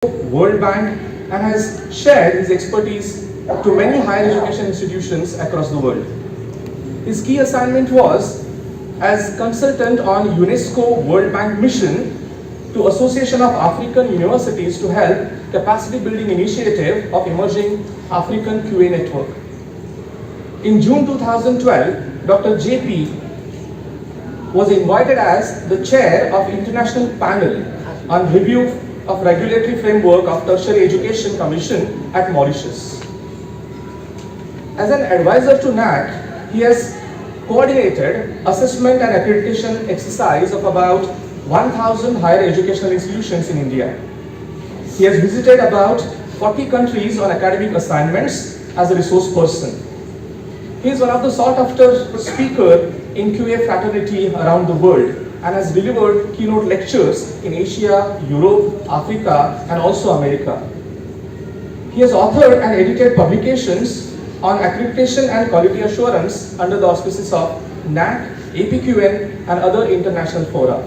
World Bank and has shared his expertise to many higher education institutions across the world. His key assignment was as consultant on UNESCO World Bank mission to Association of African Universities to help capacity building initiative of emerging African QA network. In June 2012, Dr. JP was invited as the chair of International Panel on Review of Regulatory Framework of Tertiary Education Commission at Mauritius. As an advisor to NAC, he has coordinated assessment and accreditation exercise of about 1,000 higher educational institutions in India. He has visited about 40 countries on academic assignments as a resource person. He is one of the sought after speaker in QA fraternity around the world and has delivered keynote lectures in Asia, Europe, Africa, and also America. He has authored and edited publications on accreditation and quality assurance under the auspices of NAC, APQN, and other international fora.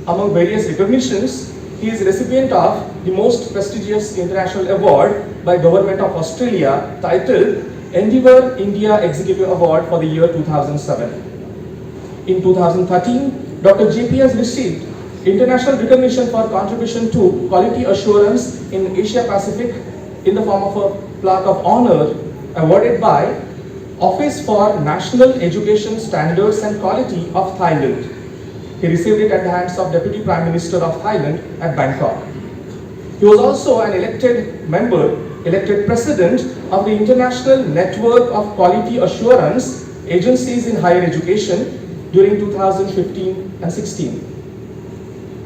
Among various recognitions, he is recipient of the most prestigious international award by Government of Australia titled Endeavour India Executive Award for the year 2007. In 2013, Dr. JP has received international recognition for contribution to quality assurance in Asia Pacific in the form of a plaque of honor awarded by Office for National Education Standards and Quality of Thailand. He received it at the hands of Deputy Prime Minister of Thailand at Bangkok. He was also an elected president of the International Network of Quality Assurance Agencies in Higher Education during 2015 and 16.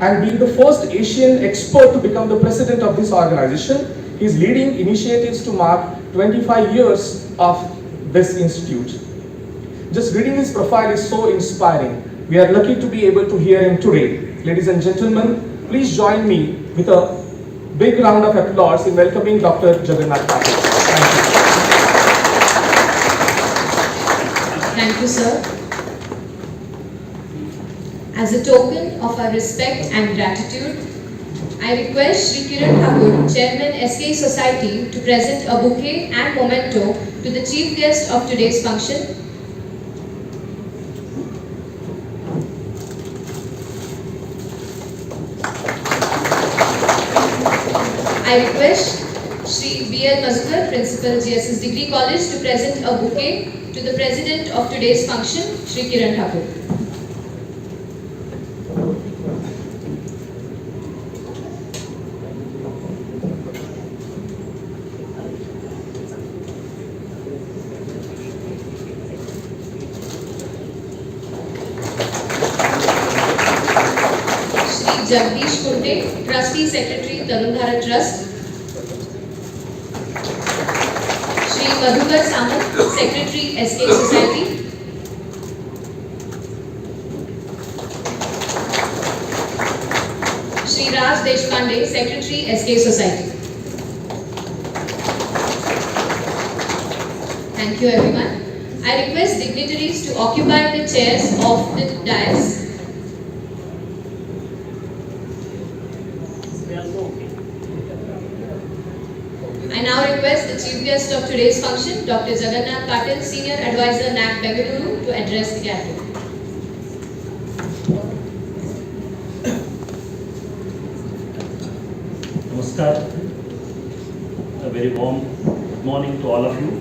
And being the first Asian expert to become the president of this organization, he is leading initiatives to mark 25 years of this institute. Just reading his profile is so inspiring. We are lucky to be able to hear him today. Ladies and gentlemen, please join me with a big round of applause in welcoming Dr. Jagannath Patil. Thank you. Thank you, sir. As a token of our respect and gratitude, I request Shri Kiran Thakur, Chairman SK Society, to present a bouquet and memento to the chief guest of today's function. I request Shri B.L. Mazumdar, Principal GSS Degree College, to present a bouquet to the President of today's function, Shri Kiran Thakur. Jagdish Kunde, Trustee Secretary, Tarundhara Trust. Shri Madhukar Samant, Secretary, SK Society. Shri Raj Deshpande, Secretary, SK Society. Thank you, everyone. I request dignitaries to occupy the chairs of the dais. I now request the chief guest of today's function, Dr. Jagannath Patil, Senior Advisor, NAC, Bengaluru, to address the gathering. Namaskar. A very warm morning to all of you.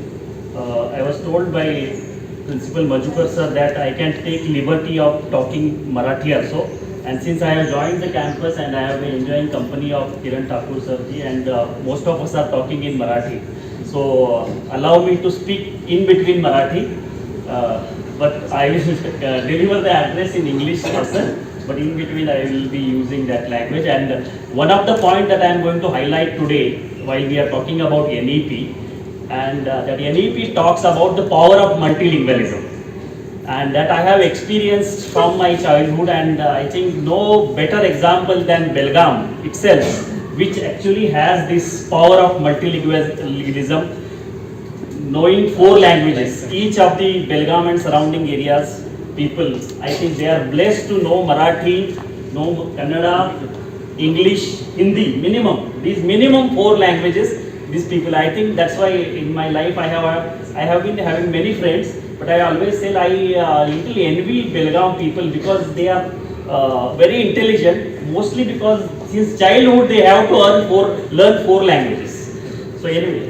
I was told by Principal Majumdar sir that I can take liberty of talking Marathi also. And since I have joined the campus and I have been enjoying company of Kiran Thakur Sarji, and most of us are talking in Marathi, so allow me to speak in between Marathi, but I will deliver the address in English also, but in between I will be using that language. And one of the points that I am going to highlight today while we are talking about NEP, and that NEP talks about the power of multilingualism. And that I have experienced from my childhood, and I think no better example than Belgaum itself, which actually has this power of multilingualism, knowing 4 languages. Each of the Belgaum and surrounding areas people, I think they are blessed to know Marathi, know Kannada, English, Hindi, minimum. these minimum 4 languages. These people, I think that's why in my life I have been having many friends, but I always say I little envy Belgaum people because they are very intelligent, mostly because since childhood they have to learn 4 languages. So anyway,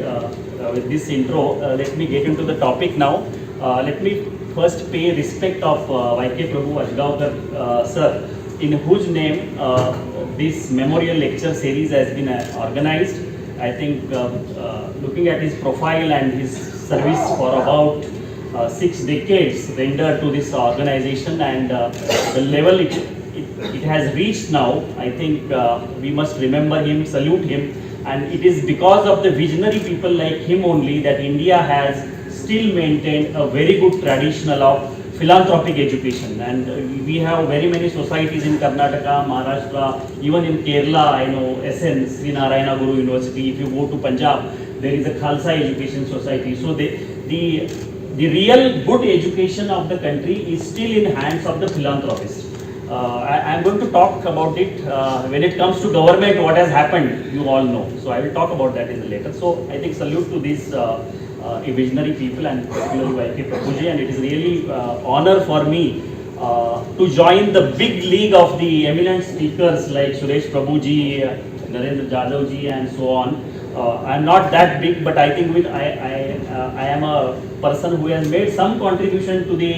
with this intro, let me get into the topic now. Let me first pay respect of K Prabhu sir, in whose name this memorial lecture series has been organized. I think looking at his profile and his service for about 6 decades rendered to this organization and the level it has reached now, I think we must remember him, salute him, and it is because of the visionary people like him only that India has still maintained a very good tradition of philanthropic education, and we have very many societies in Karnataka, Maharashtra, even in Kerala. I know SN Sri Narayana Guru University. If you go to Punjab, there is a Khalsa Education Society. So the real good education of the country is still in hands of the philanthropists. I am going to talk about it when it comes to government. What has happened, you all know. So I will talk about that in the later. So I think salute to these visionary people and particularly K Prabhu ji, and it is really honor for me to join the big league of the eminent speakers like Suresh Prabhu ji, Narendra Jadhav ji, and so on. I am not that big, but I think I am a person who has made some contribution to the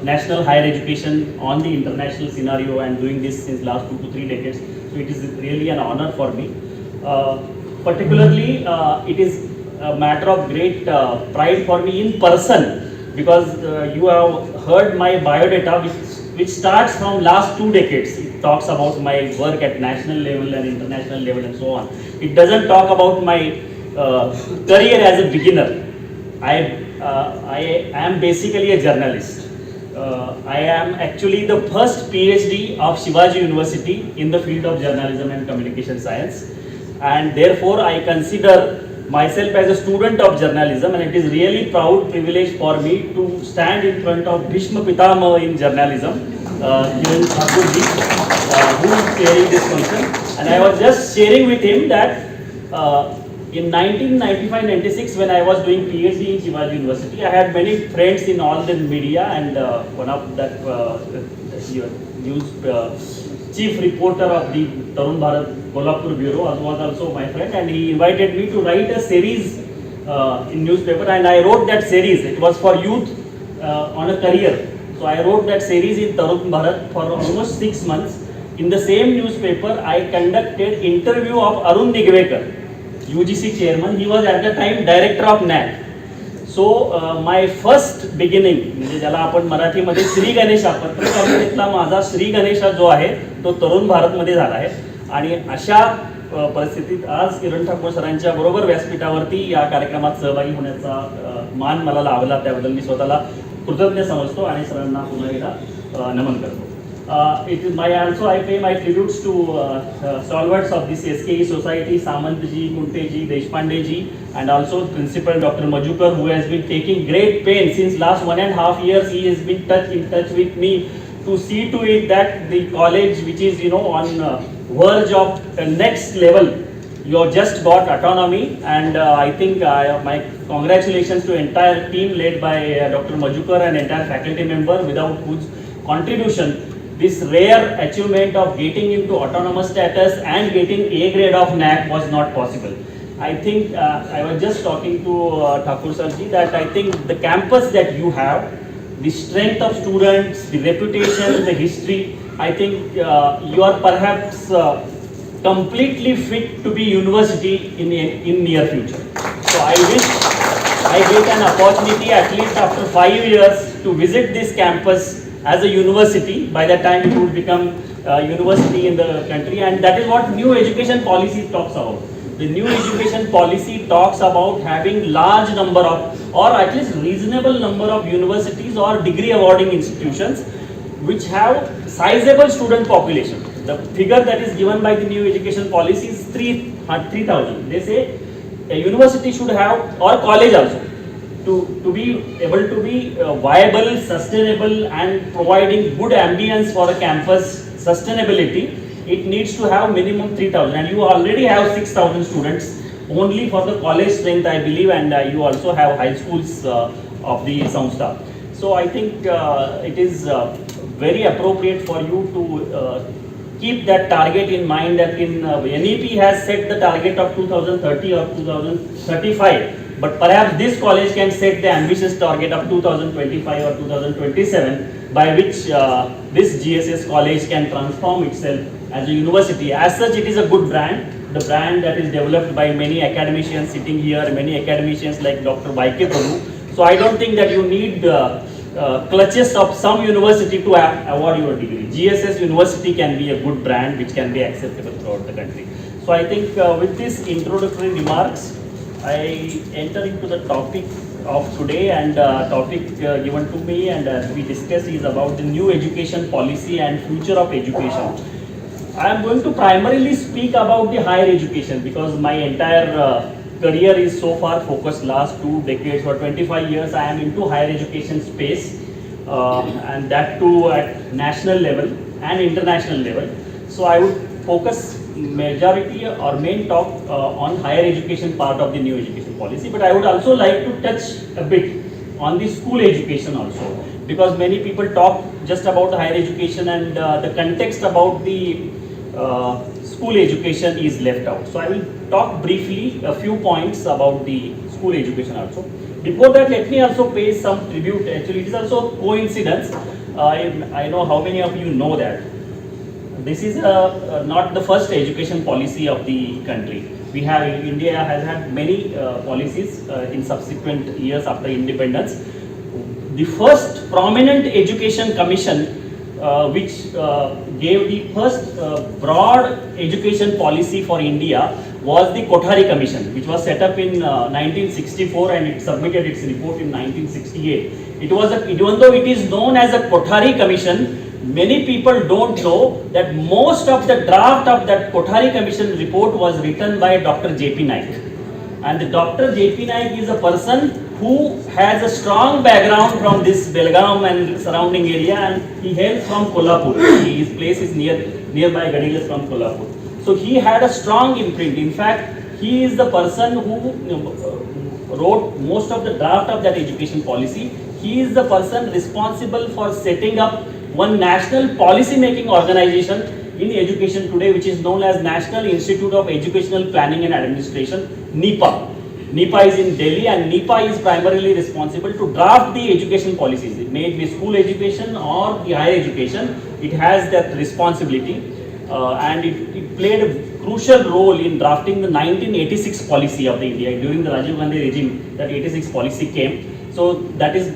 national higher education on the international scenario and doing this since last 2 to 3 decades. So it is really an honor for me. Particularly, it is a matter of great pride for me in person because you have heard my biodata which starts from last 2 decades. It talks about my work at national level and international level and so on. It doesn't talk about my career as a beginner. I am basically a journalist. I am actually the first PhD of Shivaji University in the field of journalism and communication science, and therefore I consider myself as a student of journalism, and it is really proud privilege for me to stand in front of Bhishma Pitama in journalism, Kiran Thakur ji, who is chairing this function. And I was just sharing with him that in 1995-96, when I was doing PhD in Shivaji University, I had many friends in all the media, and one of that news chief reporter of the Tarun Bharat Kolhapur Bureau was also my friend, and he invited me to write a series in newspaper, and I wrote that series. It was for youth on a career. So I wrote that series in Tarun Bharat for almost 6 months. In the same newspaper, I conducted interview of Arun Nigvekar, UGC chairman. He was at the time director of NAC. So my first beginning, म्हणजे ज्याला आपण मराठीमध्ये श्री गणेशा पत्रकारितेतला माझा श्री गणेशा जो आहे तो तरुण भारतमध्ये झाला आहे. आणि अशा परिस्थितीत आज किरण ठाकूर सरांच्या बरोबर व्यासपीठावरती या कार्यक्रमात सहभागी होण्याचा मान मला लाभला. त्याबद्दल मी स्वतःला कृतज्ञ समजतो आणि सरांना पुन्हा एकदा नमन करतो. It is my also I pay my tributes to stalwarts of this SKE society, Samant ji, Kunte ji, Deshpande ji, and also Principal Dr. Majukar, who has been taking great pain since last 1.5 years. He has been in touch with me to see to it that the college, which is on verge of the next level, you have just got autonomy, and I think my congratulations to entire team led by Dr. Majukar and entire faculty member, without whose contribution this rare achievement of getting into autonomous status and getting A grade of NAC was not possible. I think I was just talking to Thakur Sarji that I think the campus that you have, the strength of students, the reputation, the history, I think you are perhaps completely fit to be university in near future. So I wish I get an opportunity at least after 5 years to visit this campus as a university. By that time it would become university in the country, and that is what new education policy talks about. The new education policy talks about having large number of, or at least reasonable number of universities or degree awarding institutions which have sizable student population. The figure that is given by the new education policy is 3,000. They say a university should have, or college also, to be able to be viable, sustainable, and providing good ambience for a campus sustainability, it needs to have minimum 3,000, and you already have 6,000 students only for the college strength, I believe, and you also have high schools of the Samstha. So I think it is very appropriate for you to keep that target in mind, that in NEP has set the target of 2030 or 2035, but perhaps this college can set the ambitious target of 2025 or 2027, by which this GSS college can transform itself as a university. As such, it is a good brand, the brand that is developed by many academicians sitting here, many academicians like Dr. K Prabhu. So I don't think that you need clutches of some university to award your degree. GSS University can be a good brand which can be acceptable throughout the country. So I think with these introductory remarks, I enter into the topic of today, and topic given to me and we discuss is about the new education policy and future of education. I am going to primarily speak about the higher education because my entire career is so far focused last 2 decades or 25 years. I am into higher education space and that too at national level and international level. So I would focus majority or main talk on higher education part of the new education policy, but I would also like to touch a bit on the school education also, because many people talk just about higher education and the context about the school education is left out. So I will talk briefly a few points about the school education also. Before that, let me also pay some tribute. Actually, it is also coincidence. I know how many of you know that this is not the first education policy of the country. We have, India has had many policies in subsequent years after independence. The first prominent education commission which gave the first broad education policy for India was the Kothari Commission, which was set up in 1964 and it submitted its report in 1968. It was even though it is known as a Kothari Commission, many people don't know that most of the draft of that Kothari Commission report was written by Dr. J.P. Naik. And the Dr. J.P. Naik is a person who has a strong background from this Belgaum and surrounding area, and he hails from Kolhapur. His place is nearby Gadilas from Kolhapur. So he had a strong imprint. In fact, he is the person who wrote most of the draft of that education policy. He is the person responsible for setting up one national policy making organization in education today, which is known as National Institute of Educational Planning and Administration, NIPA. NIPA is in Delhi, and NIPA is primarily responsible to draft the education policies. It may be school education or the higher education. It has that responsibility and it played a crucial role in drafting the 1986 policy of the India. During the Rajiv Gandhi regime, that 86 policy came. So that is,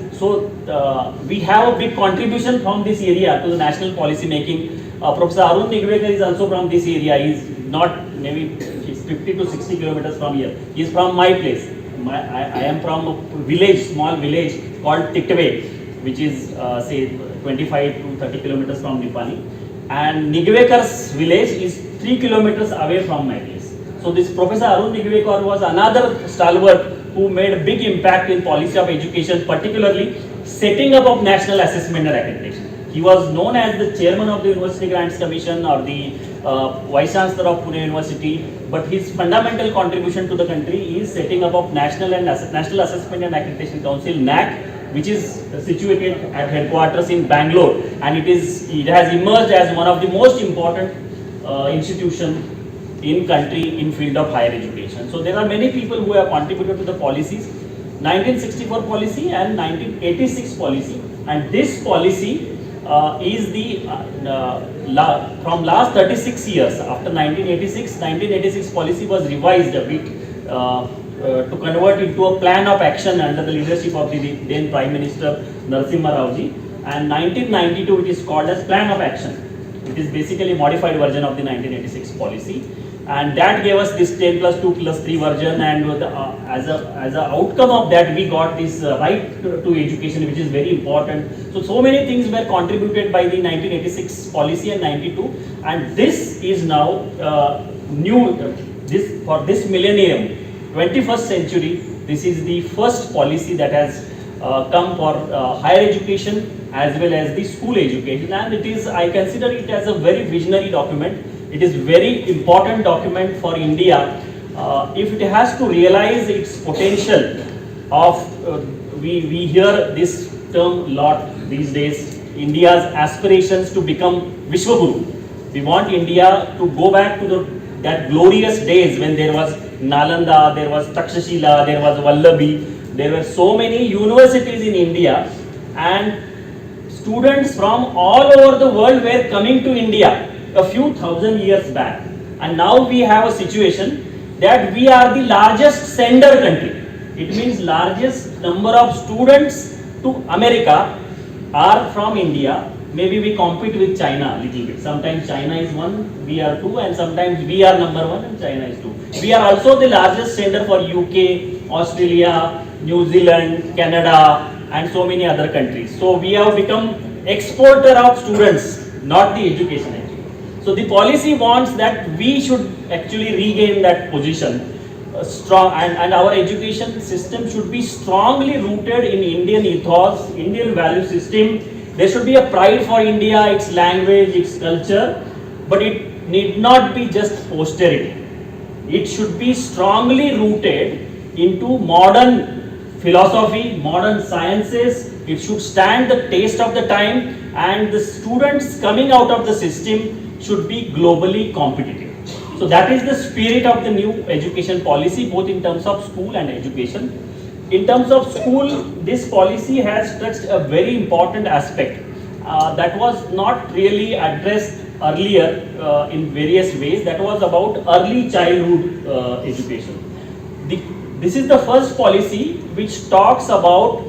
we have a big contribution from this area to the national policy making. Professor Arun Nigvekar is also from this area. He is not maybe 50 to 60 kilometers from here. He is from my place. I am from a village, small village called Tiktve, which is say 25 to 30 kilometers from Nipani. And Nigvekar's village is 3 kilometers away from my place. So this Professor Arun Nigvekar was another stalwart who made a big impact in policy of education, particularly setting up of national assessment and accreditation. He was known as the chairman of the University Grants Commission or the Vice Chancellor of Pune University, but his fundamental contribution to the country is setting up of National Assessment and Accreditation Council, NAC, which is situated at headquarters in Bangalore, and it has emerged as one of the most important institutions in country in field of higher education. So there are many people who have contributed to the policies, 1964 policy and 1986 policy, and this policy is the from last 36 years. After 1986 policy was revised a bit to convert into a plan of action under the leadership of the then Prime Minister Narasimha Rao ji, and 1992 it is called as plan of action. It is basically a modified version of the 1986 policy, and that gave us this 10 plus 2 plus 3 version, and as a outcome of that we got this right to education, which is very important. So many things were contributed by the 1986 policy and 92, and this is now new, for this millennium, 21st century, this is the first policy that has come for higher education as well as the school education, and it is, I consider it as a very visionary document, It is very important document for India if it has to realize its potential of, we hear this term a lot these days, India's aspirations to become Vishwaguru. We want India to go back to that glorious days when there was Nalanda, there was Takshashila, there was Vallabhi, there were so many universities in India, and students from all over the world were coming to India a few thousand years back. And now we have a situation that we are the largest sender country. It means largest number of students to America are from India. Maybe we compete with China a little bit. Sometimes China is 1, we are 2, and sometimes we are number 1 and China is 2. We are also the largest sender for UK, Australia, New Zealand, Canada, and so many other countries. So we have become exporter of students, not the education actually. So the policy wants that we should actually regain that position. Strong, and our education system should be strongly rooted in Indian ethos, Indian value system. There should be a pride for India, its language, its culture, but it need not be just posterity. It should be strongly rooted into modern philosophy, modern sciences. It should stand the test of the time, and the students coming out of the system should be globally competitive. So that is the spirit of the new education policy, both in terms of school and education. In terms of school, this policy has touched a very important aspect that was not really addressed earlier in various ways. That was about early childhood education. This is the first policy which talks about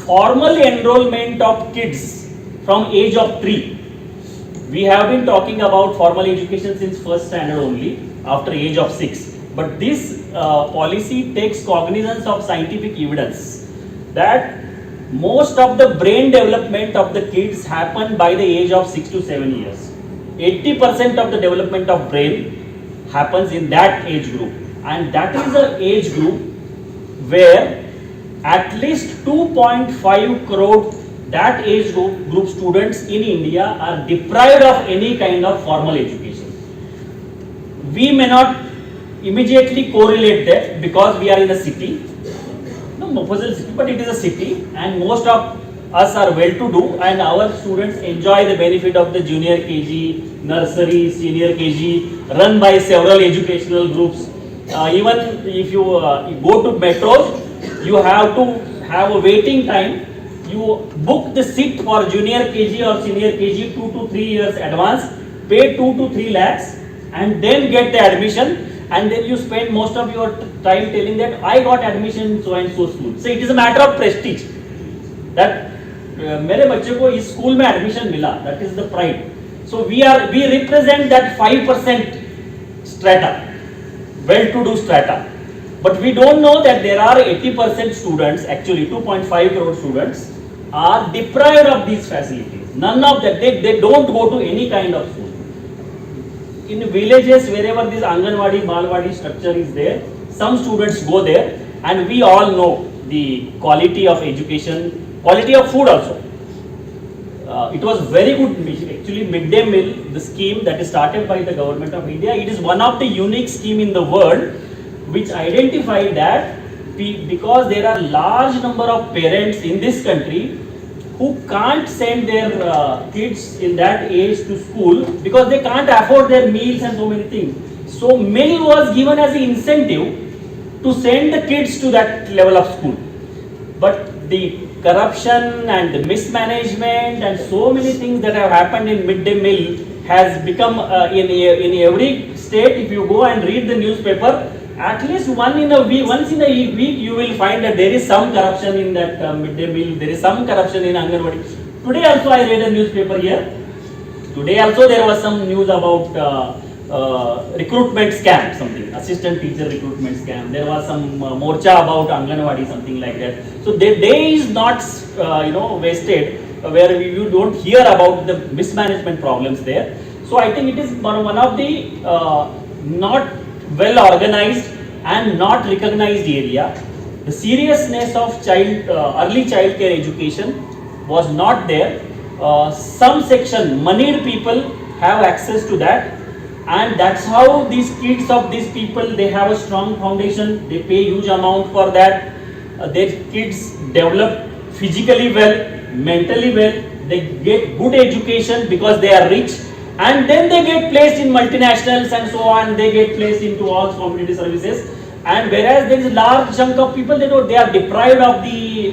formal enrollment of kids from age of 3. We have been talking about formal education since first standard only, after age of 6. But this policy takes cognizance of scientific evidence that most of the brain development of the kids happen by the age of 6 to 7 years. 80% of the development of brain happens in that age group, and that is the age group where at least 2.5 crore that age group students in India are deprived of any kind of formal education. We may not immediately correlate that because we are in a city, no Mofussil city, but it is a city, and most of us are well-to-do, and our students enjoy the benefit of the junior KG, nursery, senior KG, run by several educational groups. Even if you go to metros, you have to have a waiting time. You book the seat for junior KG or senior KG 2 to 3 years advance, pay 2 to 3 lakhs, and then get the admission, and then you spend most of your time telling that I got admission in so and so school. So it is a matter of prestige that मेरे बच्चे को इस school में admission मिला. That is the pride. So we represent that 5% strata, well-to-do strata. But we don't know that there are 80% students, actually 2.5 crore students, are deprived of these facilities. None of that, they don't go to any kind of school. In villages, wherever this Anganwadi, Balwadi structure is there, some students go there, and we all know the quality of education, quality of food also. It was very good, actually midday meal, the scheme that is started by the government of India. It is one of the unique scheme in the world which identified that because there are large number of parents in this country who can't send their kids in that age to school because they can't afford their meals and so many things. So meal was given as an incentive to send the kids to that level of school. But the corruption and the mismanagement and so many things that have happened in midday meal has become in every state. If you go and read the newspaper, at least once in a week you will find that there is some corruption in that midday meal, there is some corruption in Anganwadi. Today also I read a newspaper here. Today also there was some news about recruitment scam, something, assistant teacher recruitment scam. There was some morcha about Anganwadi, something like that. So the day is not wasted where you don't hear about the mismanagement problems there. So I think it is one of the not well organized and not recognized area. The seriousness of early child care education was not there. Some section, moneyed people have access to that. and that's how these kids of these people, they have a strong foundation, they pay huge amount for that. Their kids develop physically well, mentally well, they get good education because they are rich, and then they get placed in multinationals and so on, they get placed into all community services. And whereas there is a large chunk of people, they are deprived of the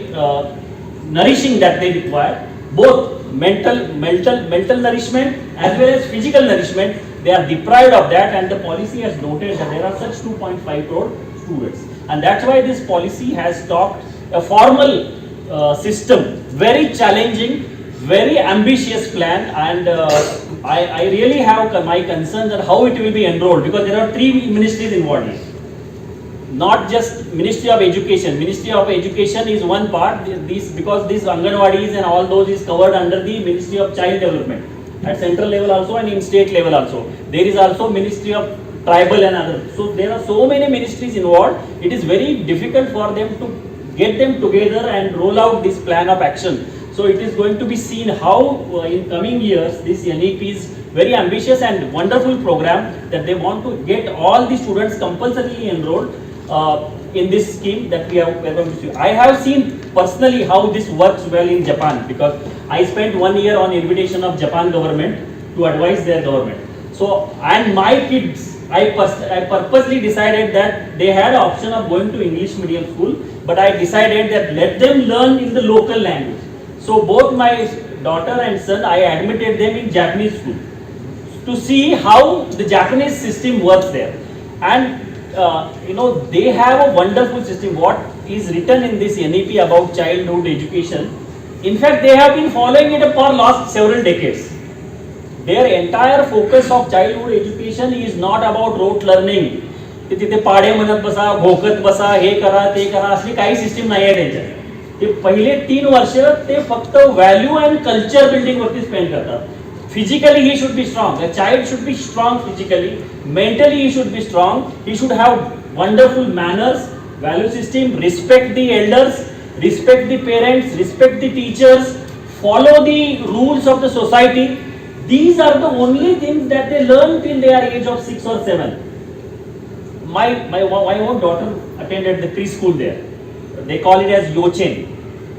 nourishing that they require, both mental nourishment as well as physical nourishment. They are deprived of that, and the policy has noted that there are such 2.5 crore students, and that's why this policy has stopped a formal system, very challenging, very ambitious plan, and I really have my concerns on how it will be enrolled, because there are three ministries involved here. Not just Ministry of Education. Ministry of Education is one part, because these Anganwadis and all those is covered under the Ministry of Child Development at central level also and in state level also. There is also Ministry of Tribal and others. So there are so many ministries involved. It is very difficult for them to get them together and roll out this plan of action. So it is going to be seen how in coming years this NEP is very ambitious and wonderful program that they want to get all the students compulsorily enrolled in this scheme that we are going to see. I have seen personally how this works well in Japan, because I spent 1 year on invitation of Japan government to advise their government. So, and my kids, I purposely decided that they had option of going to English medium school, but I decided that let them learn in the local language. So both my daughter and son, I admitted them in Japanese school to see how the Japanese system works there. And they have a wonderful system. What is written in this NEP about childhood education, in fact, they have been following it for last several decades. Their entire focus of childhood education is not about rote learning. तिथे पाडे म्हणत बसा, भोकत बसा, हे करा, ते करा, असली काही सिस्टीम नाही आहे त्यांच्यात. ते पहिले 3 वर्ष ते फक्त व्हॅल्यू अँड कल्चर बिल्डिंग वरती स्पेंड करतात. Physically he should be strong. A child should be strong physically. Mentally he should be strong. He should have wonderful manners, value system, respect the elders, respect the parents, respect the teachers, follow the rules of the society. These are the only things that they learn till they are age of 6 or 7. My own daughter attended the preschool there. They call it as Yochen.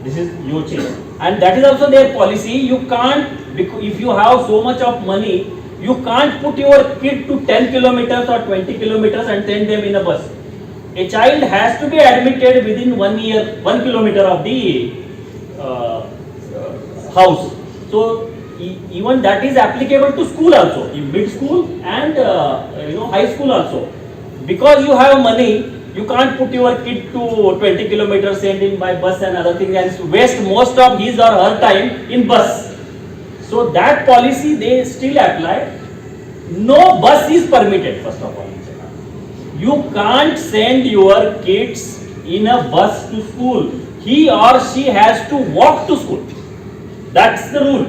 This is Yochen. And that is also their policy. You can't, if you have so much of money, you can't put your kid to 10 kilometers or 20 kilometers and send them in a bus. A child has to be admitted within 1 year, 1 kilometer of the house. So even that is applicable to school also, in mid school and high school also. Because you have money, you can't put your kid to 20 kilometers, send him by bus and other things, and waste most of his or her time in bus. So that policy they still apply. No bus is permitted, first of all. You can't send your kids in a bus to school. He or she has to walk to school. That's the rule.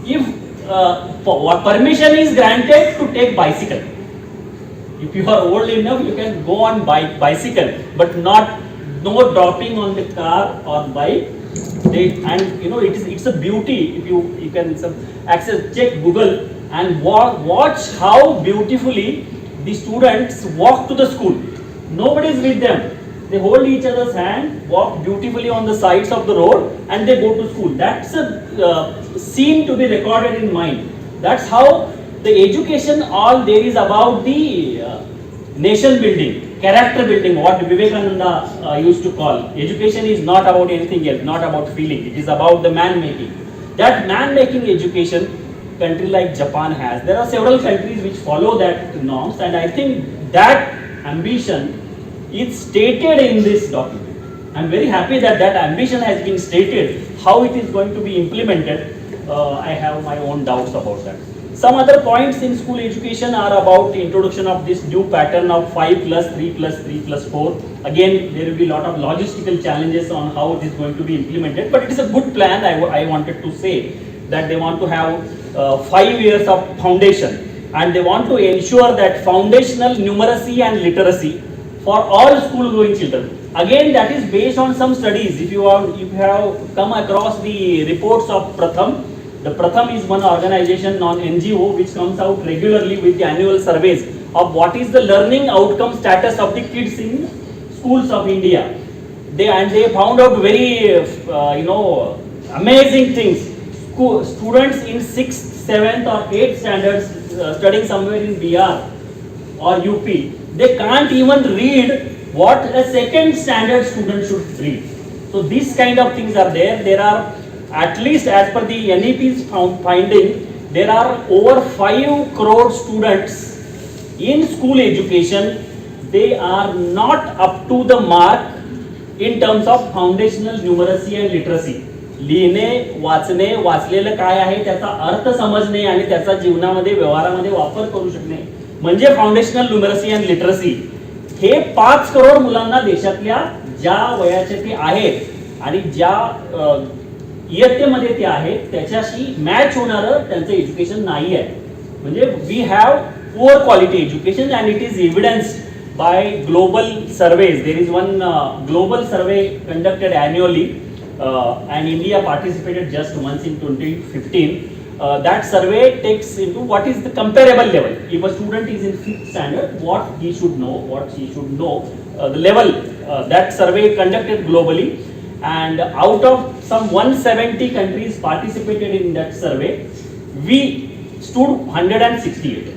If permission is granted to take bicycle. If you are old enough, you can go on bicycle, but no dropping on the car or bike. It's a beauty. If you can check Google and watch how beautifully the students walk to the school. Nobody is with them. They hold each other's hand, walk beautifully on the sides of the road, and they go to school. That's a scene to be recorded in mind. That's how the education all there is about the nation building, character building, what Vivekananda used to call. Education is not about anything else, not about feeling. It is about the man making. That man making education, country like Japan has. There are several countries which follow that norms, and I think that ambition is stated in this document. I am very happy that that ambition has been stated. How it is going to be implemented, I have my own doubts about that. Some other points in school education are about the introduction of this new pattern of 5 plus 3 plus 3 plus 4. Again, there will be a lot of logistical challenges on how it is going to be implemented, but it is a good plan. I wanted to say that they want to have 5 years of foundation, and they want to ensure that foundational numeracy and literacy for all school going children. Again, that is based on some studies. If you have come across the reports of Pratham, The Pratham is one organization, non-NGO, which comes out regularly with the annual surveys of what is the learning outcome status of the kids in schools of India. They found out very amazing things. Students in 6th, 7th or 8th standards studying somewhere in Bihar or UP, they can't even read what a 2nd standard student should read. So these kind of things are there. There are, at least as per the NEP's finding, there are over 5 crore students in school education. They are not up to the mark in terms of foundational numeracy and literacy. लिहिणे, वाचणे, वाचलेलं काय आहे त्याचा अर्थ समजणे आणि त्याचा जीवनामध्ये व्यवहारामध्ये वापर करू शकणे म्हणजे फाउंडेशनल न्यूमरसी अँड लिटरसी. हे 5 करोड मुलांना देशातल्या ज्या वयाचे ते आहेत आणि ज्या इयत्तेमध्ये ते आहेत त्याच्याशी मॅच होणारं त्यांचं एज्युकेशन नाही आहे. म्हणजे we have poor quality education and it is evidenced by global surveys. There is one global survey conducted annually and India participated just once in 2015. That survey takes into what is the comparable level. If a student is in 5th standard, what he should know, what she should know, the level. That survey conducted globally, and out of some 170 countries participated in that survey, we stood 168.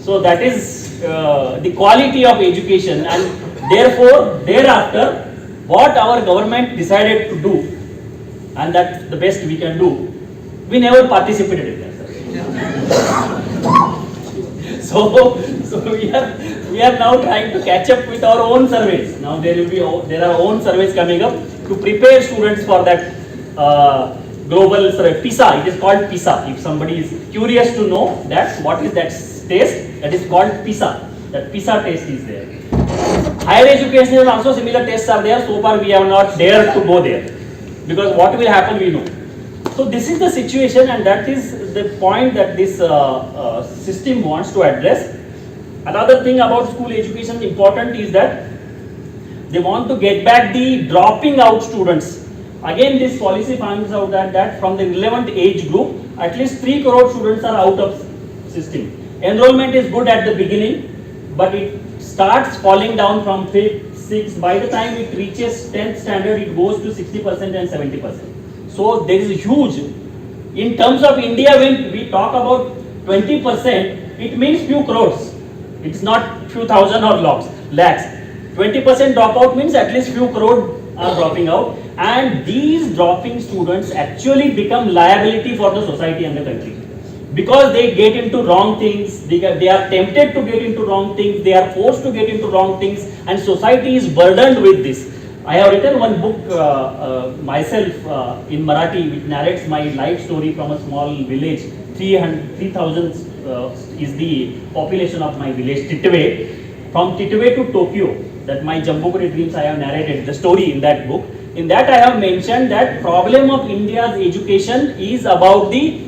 So that is the quality of education, and therefore thereafter what our government decided to do, and that's the best we can do, we never participated in that. So we are now trying to catch up with our own surveys. Now there are own surveys coming up to prepare students for that global survey. PISA, it is called PISA. If somebody is curious to know that what is that test, that is called PISA. That PISA test is there. Higher education also similar tests are there. So far we have not dared to go there because what will happen we know. So this is the situation, and that is the point that this system wants to address. Another thing about school education important is that they want to get back the dropping out students. Again, this policy finds out that from the relevant age group, at least 3 crore students are out of system. Enrollment is good at the beginning, but it starts falling down from 5th, 6th. By the time it reaches 10th standard, it goes to 60% and 70%. So there is a huge, in terms of India, when we talk about 20%, it means few crores. It's not few thousand or lakhs. 20% dropout means at least few crore are dropping out, and these dropping students actually become liability for the society and the country. Because they get into wrong things, they are tempted to get into wrong things, they are forced to get into wrong things, and society is burdened with this. I have written one book myself in Marathi, which narrates my life story from a small village. 3,000 is the population of my village, Titwe. From Titwe to Tokyo, that my Jambukuri dreams, I have narrated the story in that book. In that I have mentioned that problem of India's education is about the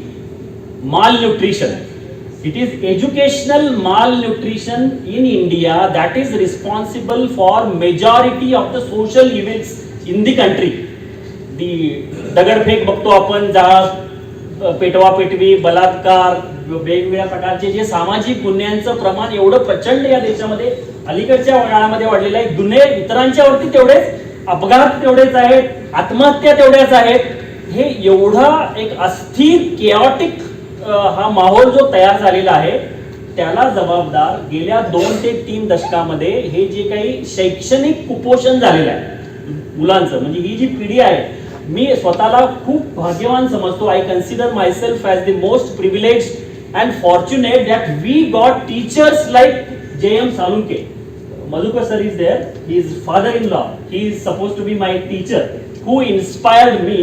malnutrition. It is educational malnutrition in India that is responsible for majority of the social evils in the country. The दगडफेक बघतो आपण, पेटवा पेटवी, बलात्कार, वेगवेगळ्या प्रकारचे जे सामाजिक गुन्ह्यांचं प्रमाण एवढं प्रचंड या देशामध्ये अलीकडच्या काळामध्ये वाढलेलं आहे. गुन्हे इतरांच्या वरती तेवढेच, अपघात तेवढेच आहेत, आत्महत्या तेवढ्याच आहेत. हे एवढा एक अस्थिर केऑटिक हा माहोल जो तयार झालेला आहे त्याला जबाबदार गेल्या 2 ते 3 दशकामध्ये हे जे काही शैक्षणिक कुपोषण झालेलं आहे मुलांचं, म्हणजे ही जी पिढी आहे, मी स्वतःला खूप भाग्यवान समजतो. I consider myself as the most privileged and fortunate that we got teachers like J.M. Salunke. Madhukar sir is there. He is father-in-law. He is supposed to be my teacher, who inspired me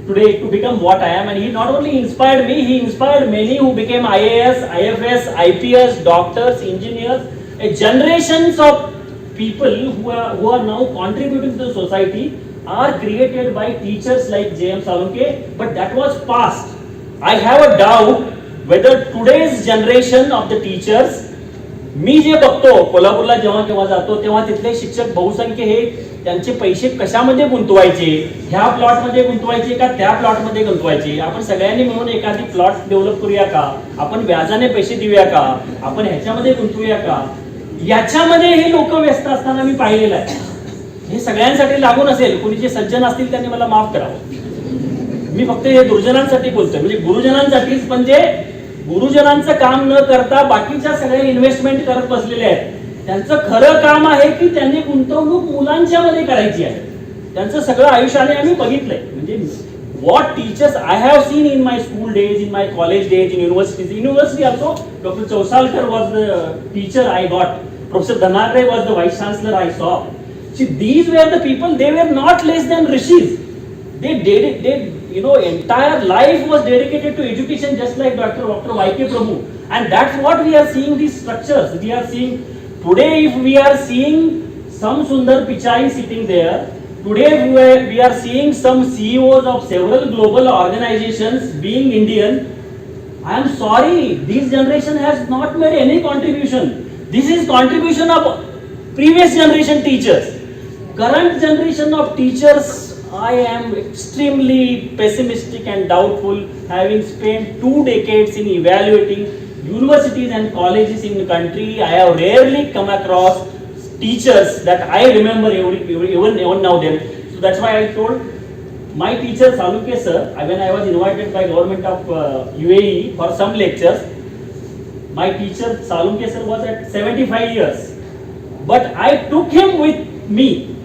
today to become what I am. And he not only inspired me, he inspired many who became IAS, IFS, IPS, doctors, engineers. A generations of people who are now contributing to the society are created by teachers like J.M. Salunke. But that was past. I have a doubt whether today's generation of the teachers मी जे बघतो कोल्हापूरला जेव्हा केव्हा जातो तेव्हा तिथले शिक्षक बहुसंख्य हे त्यांचे पैसे कशामध्ये गुंतवायचे, ह्या प्लॉटमध्ये गुंतवायचे का त्या प्लॉटमध्ये गुंतवायचे, आपण सगळ्यांनी मिळून एखादी प्लॉट डेव्हलप करूया का, आपण व्याजाने पैसे देऊया का, आपण ह्याच्यामध्ये गुंतवूया का, याच्यामध्ये हे लोक व्यस्त असताना मी पाहिलेलं आहे. हे सगळ्यांसाठी लागू नसेल, कोणी जे सज्जन असतील त्यांनी मला माफ करावं. मी फक्त हे दुर्जनांसाठी बोलतोय, म्हणजे गुरुजनांसाठीच. म्हणजे गुरुजनांचं काम न करता बाकीच्या सगळ्या इन्व्हेस्टमेंट करत बसलेले आहेत. त्यांचं खरं काम आहे की त्यांनी गुंतवणूक मुलांच्या मध्ये करायची आहे. त्यांचं सगळं आयुष्याने आम्ही बघितलंय. म्हणजे what teachers I have seen in my school days, in my college days, in universities. University also, Dr. Chausalkar was the teacher I got. Professor Dhanakare was the vice chancellor I saw. See, these were the people. They were not less than rishis. They did it. They, entire life was dedicated to education, just like Dr. K Prabhu. And that's what we are seeing. These structures. We are seeing today. If we are seeing some Sundar Pichai sitting there. Today we are seeing some CEOs of several global organizations being Indian. I am sorry, this generation has not made any contribution. This is contribution of previous generation teachers. Current generation of teachers, I am extremely pessimistic and doubtful, having spent 2 decades in evaluating universities and colleges in the country. I have rarely come across teachers that I remember even now them. So that's why I told my teacher Salunke sir, when I was invited by government of UAE for some lectures, my teacher Salunke sir was at 75 years, but I took him with me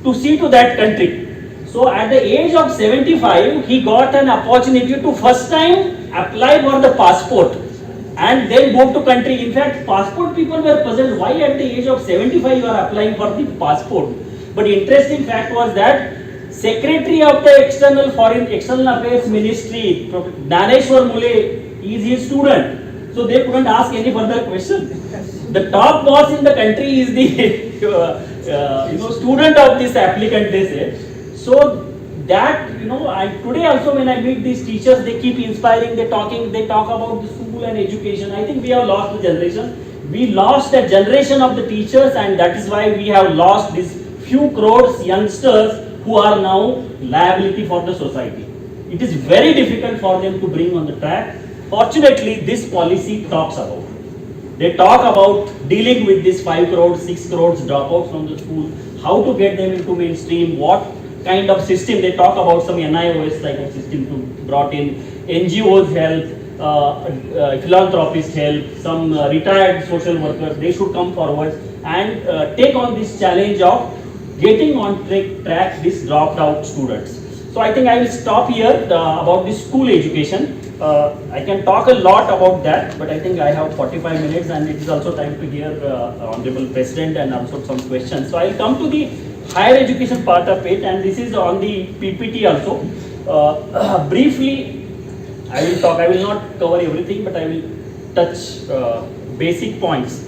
to see to that country. So at the age of 75, he got an opportunity to first time apply for the passport and then go to country. In fact, passport people were puzzled, why at the age of 75 you are applying for the passport. But interesting fact was that Secretary of the External Affairs Ministry, Dhaneshwar Mule, is his student. So they couldn't ask any further question. The top boss in the country is the student of this applicant, they say. So that, and today also when I meet these teachers, they keep inspiring, they talk about the school and education. I think we have lost the generation. We lost that generation of the teachers, and that is why we have lost these few crores youngsters who are now liability for the society. It is very difficult for them to bring on the track. Fortunately, this policy talks about. They talk about dealing with this 5 crores, 6 crores dropouts from the school, how to get them into mainstream, what kind of system. They talk about some NIOS type of system to brought in, NGOs help, philanthropists help, some retired social workers. They should come forward and take on this challenge of getting on track these dropped out students. So I think I will stop here about this school education. I can talk a lot about that, but I think I have 45 minutes and it is also time to hear Honorable President and also some questions. So I will come to the higher education part of it, and this is on the PPT also. Briefly, I will talk. I will not cover everything, but I will touch basic points.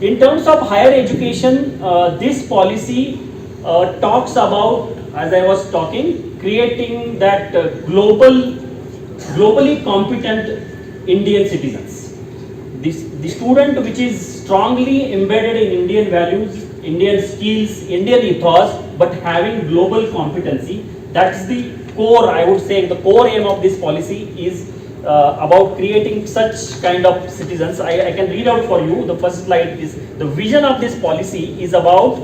In terms of higher education, this policy talks about, as I was talking, creating that globally competent Indian citizens. The student which is strongly embedded in Indian values, Indian skills, Indian ethos, but having global competency. That's the core, I would say, the core aim of this policy is about creating such kind of citizens. I can read out for you. The first slide is the vision of this policy is about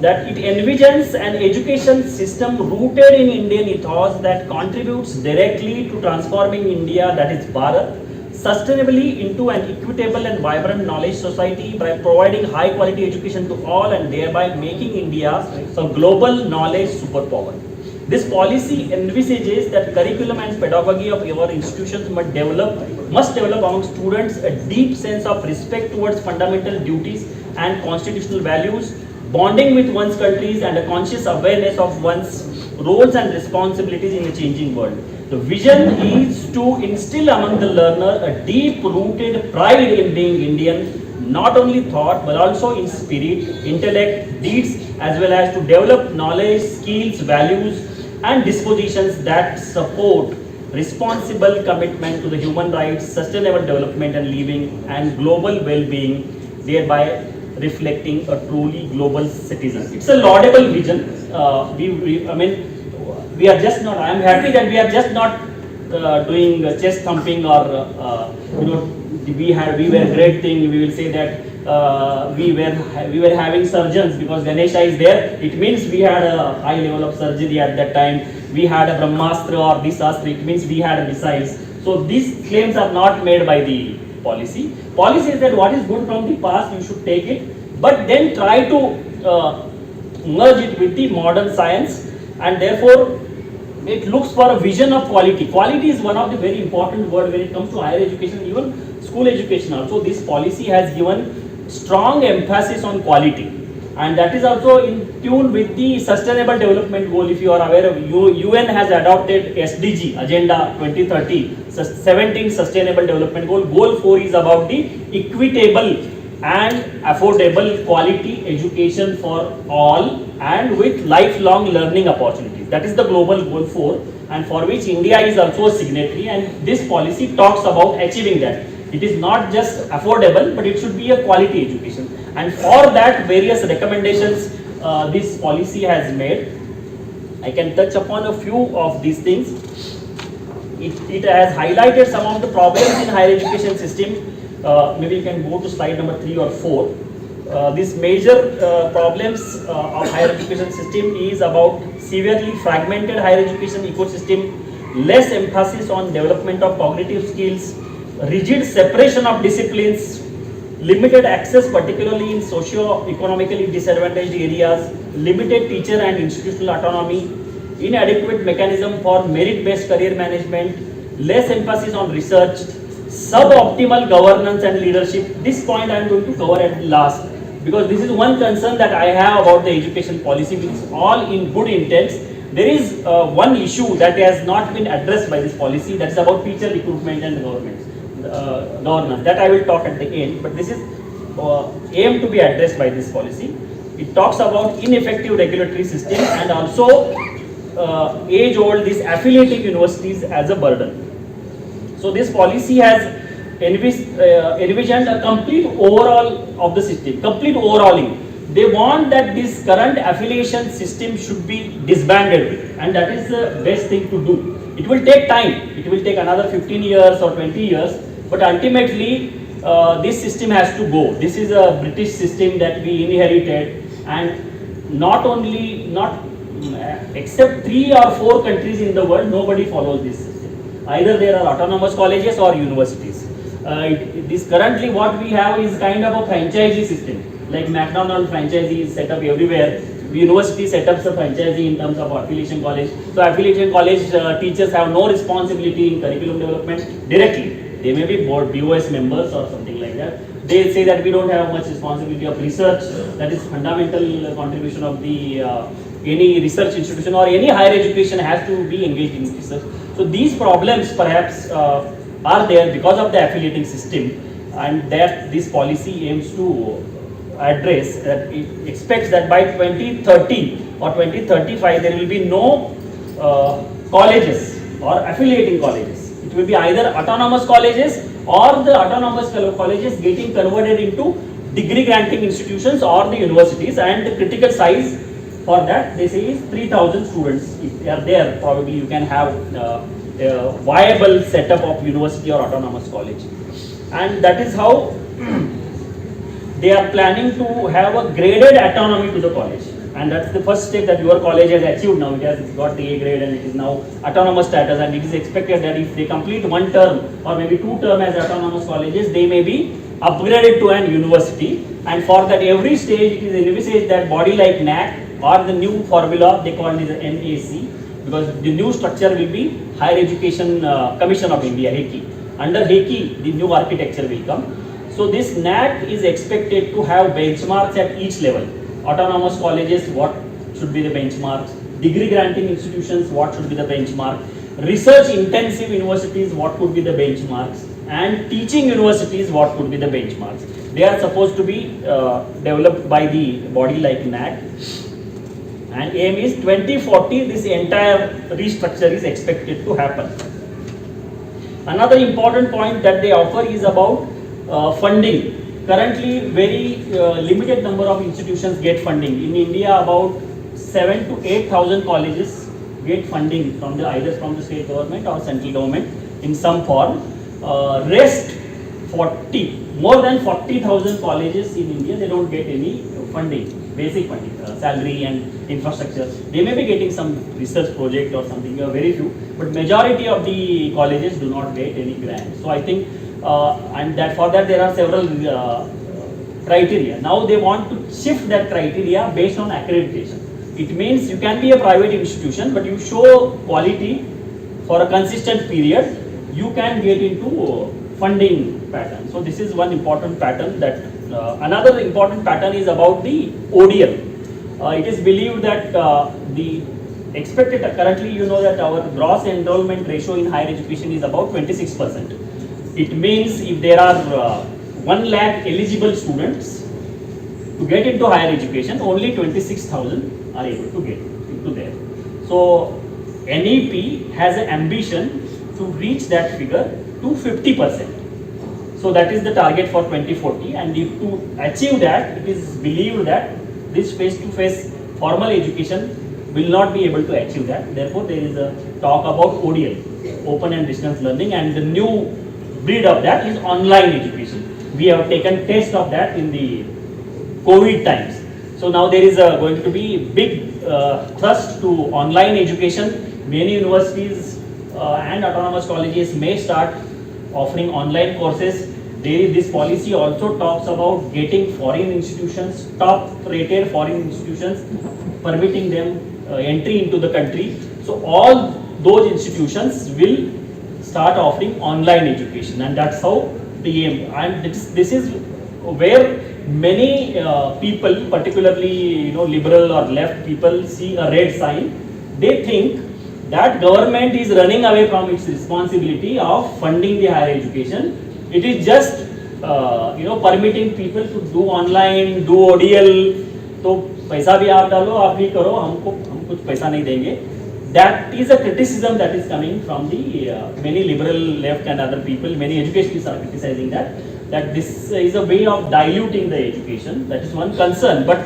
that it envisions an education system rooted in Indian ethos that contributes directly to transforming India, that is Bharat, sustainably into an equitable and vibrant knowledge society by providing high quality education to all and thereby making India a global knowledge superpower. This policy envisages that curriculum and pedagogy of our institutions must develop among students a deep sense of respect towards fundamental duties and constitutional values, bonding with one's countries and a conscious awareness of one's roles and responsibilities in a changing world. The vision is to instill among the learner a deep-rooted pride in being Indian, not only thought but also in spirit, intellect, deeds, as well as to develop knowledge, skills, values, and dispositions that support responsible commitment to the human rights, sustainable development and living, and global well-being, thereby reflecting a truly global citizen. It's a laudable vision. I mean, we are just not. I am happy that we are just not doing chest thumping or we were great thing. We will say that we were having surgeons because Ganesha is there. It means we had a high level of surgery at that time. We had a Brahmastra or Disastra. It means we had missiles. So these claims are not made by the policy. Policy is that what is good from the past you should take it, but then try to merge it with the modern science, and therefore it looks for a vision of quality. Quality is one of the very important word when it comes to higher education, even school education also. This policy has given strong emphasis on quality, and that is also in tune with the sustainable development goal. If you are aware of, UN has adopted SDG, Agenda 2030, 17 sustainable development goal. Goal 4 is about the equitable and affordable quality education for all and with lifelong learning opportunities. That is the global goal 4, and for which India is also a signatory, and this policy talks about achieving that. It is not just affordable, but it should be a quality education, and for that various recommendations this policy has made. I can touch upon a few of these things. It has highlighted some of the problems in higher education system. Maybe you can go to slide number 3 or 4. These major problems of higher education system is about severely fragmented higher education ecosystem, less emphasis on development of cognitive skills, rigid separation of disciplines, limited access particularly in socio-economically disadvantaged areas, limited teacher and institutional autonomy, inadequate mechanism for merit-based career management, less emphasis on research, suboptimal governance and leadership. This point I am going to cover at last, because this is one concern that I have about the education policy, which is all in good intents. There is one issue that has not been addressed by this policy, that is about teacher recruitment and governance. That I will talk at the end, but this is aimed to be addressed by this policy. It talks about ineffective regulatory system and also age-old these affiliating universities as a burden. So this policy has envisioned a complete overhaul of the system, complete overhauling. They want that this current affiliation system should be disbanded, and that is the best thing to do. It will take time. It will take another 15 years or 20 years, but ultimately this system has to go. This is a British system that we inherited, and not except 3 or 4 countries in the world, nobody follows this system. Either there are autonomous colleges or universities. This currently what we have is kind of a franchisee system, like McDonald's franchisee is set up everywhere. University set up a franchisee in terms of affiliation college. So affiliation college teachers have no responsibility in curriculum development directly. They may be board BOS members or something like that. They say that we don't have much responsibility of research. That is fundamental contribution of the any research institution or any higher education has to be engaged in research. So these problems perhaps are there because of the affiliating system, and that this policy aims to address. It expects that by 2030 or 2035 there will be no colleges or affiliating colleges. It will be either autonomous colleges or the autonomous colleges getting converted into degree granting institutions or the universities, and the critical size for that they say is 3,000 students. If they are there, probably you can have a viable setup of university or autonomous college, and that is how they are planning to have a graded autonomy to the college, and that's the first step that your college has achieved now. It has got the A grade and it is now autonomous status, and it is expected that if they complete 1 term or maybe 2 terms as autonomous colleges, they may be upgraded to an university, and for that every stage it is envisaged that body like NAC or the new formula they call it the NAC, because the new structure will be Higher Education Commission of India, HECI. Under HECI, the new architecture will come. So this NAC is expected to have benchmarks at each level. Autonomous colleges, what should be the benchmarks? Degree granting institutions, what should be the benchmark? Research intensive universities, what could be the benchmarks? And teaching universities, what could be the benchmarks? They are supposed to be developed by the body like NAC. And aim is 2040, this entire restructure is expected to happen. Another important point that they offer is about funding. currently very limited number of institutions get funding. In India, about 7 to 8,000 colleges get funding from either from the state government or central government in some form. Rest 40, more than 40,000 colleges in India, they don't get any funding, basic funding, salary and infrastructure. They may be getting some research project or something, very few, but majority of the colleges do not get any grant. So I think, and that for that there are several criteria. Now they want to shift that criteria based on accreditation. It means you can be a private institution, but you show quality for a consistent period, you can get into funding pattern. So this is one important pattern. That another important pattern is about the ODL. It is believed that the expected, currently you know that our gross enrollment ratio in higher education is about 26%. It means if there are 1 lakh eligible students to get into higher education, only 26,000 are able to get into there. So NEP has an ambition to reach that figure to 50%. So that is the target for 2040, and if to achieve that, it is believed that this face-to-face formal education will not be able to achieve that. Therefore, there is a talk about ODL, open and distance learning, and the new breed of that is online education. We have taken test of that in the COVID times. So now there is going to be big thrust to online education. Many universities and autonomous colleges may start offering online courses. This policy also talks about getting foreign institutions, top rated foreign institutions, permitting them entry into the country. So all those institutions will start offering online education, and that's how the aim. And this is where many people, particularly liberal or left people, see a red sign. They think that government is running away from its responsibility of funding the higher education. It is just permitting people to do online, do ODL. तो पैसा भी आप डालो, आप भी करो, हम कुछ पैसा नहीं देंगे. That is a criticism that is coming from the many liberal left and other people. Many educationists are criticizing that this is a way of diluting the education. That is one concern. But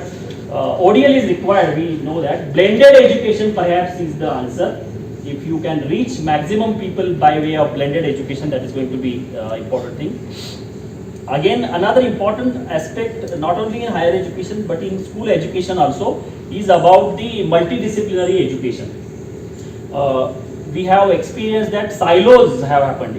ODL is required. We know that blended education perhaps is the answer. If you can reach maximum people by way of blended education, that is going to be important thing. Again, another important aspect, not only in higher education but in school education also, is about the multidisciplinary education. We have experienced that silos have happened,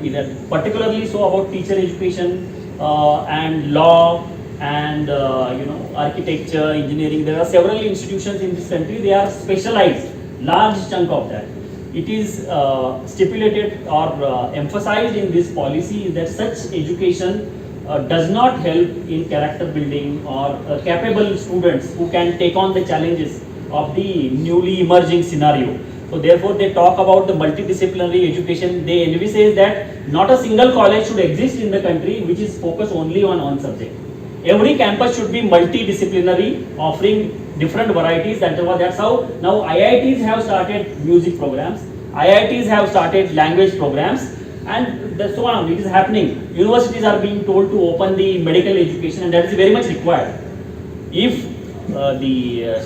particularly so about teacher education and law and architecture, engineering. There are several institutions in this country, they are specialized, large chunk of that. It is stipulated or emphasized in this policy that such education does not help in character building or capable students who can take on the challenges of the newly emerging scenario. So therefore they talk about the multidisciplinary education. They envisage that not a single college should exist in the country which is focused only on one subject. Every campus should be multidisciplinary, offering different varieties. That's how now IITs have started music programs, IITs have started language programs, and so on. It is happening. Universities are being told to open the medical education, and that is very much required. If the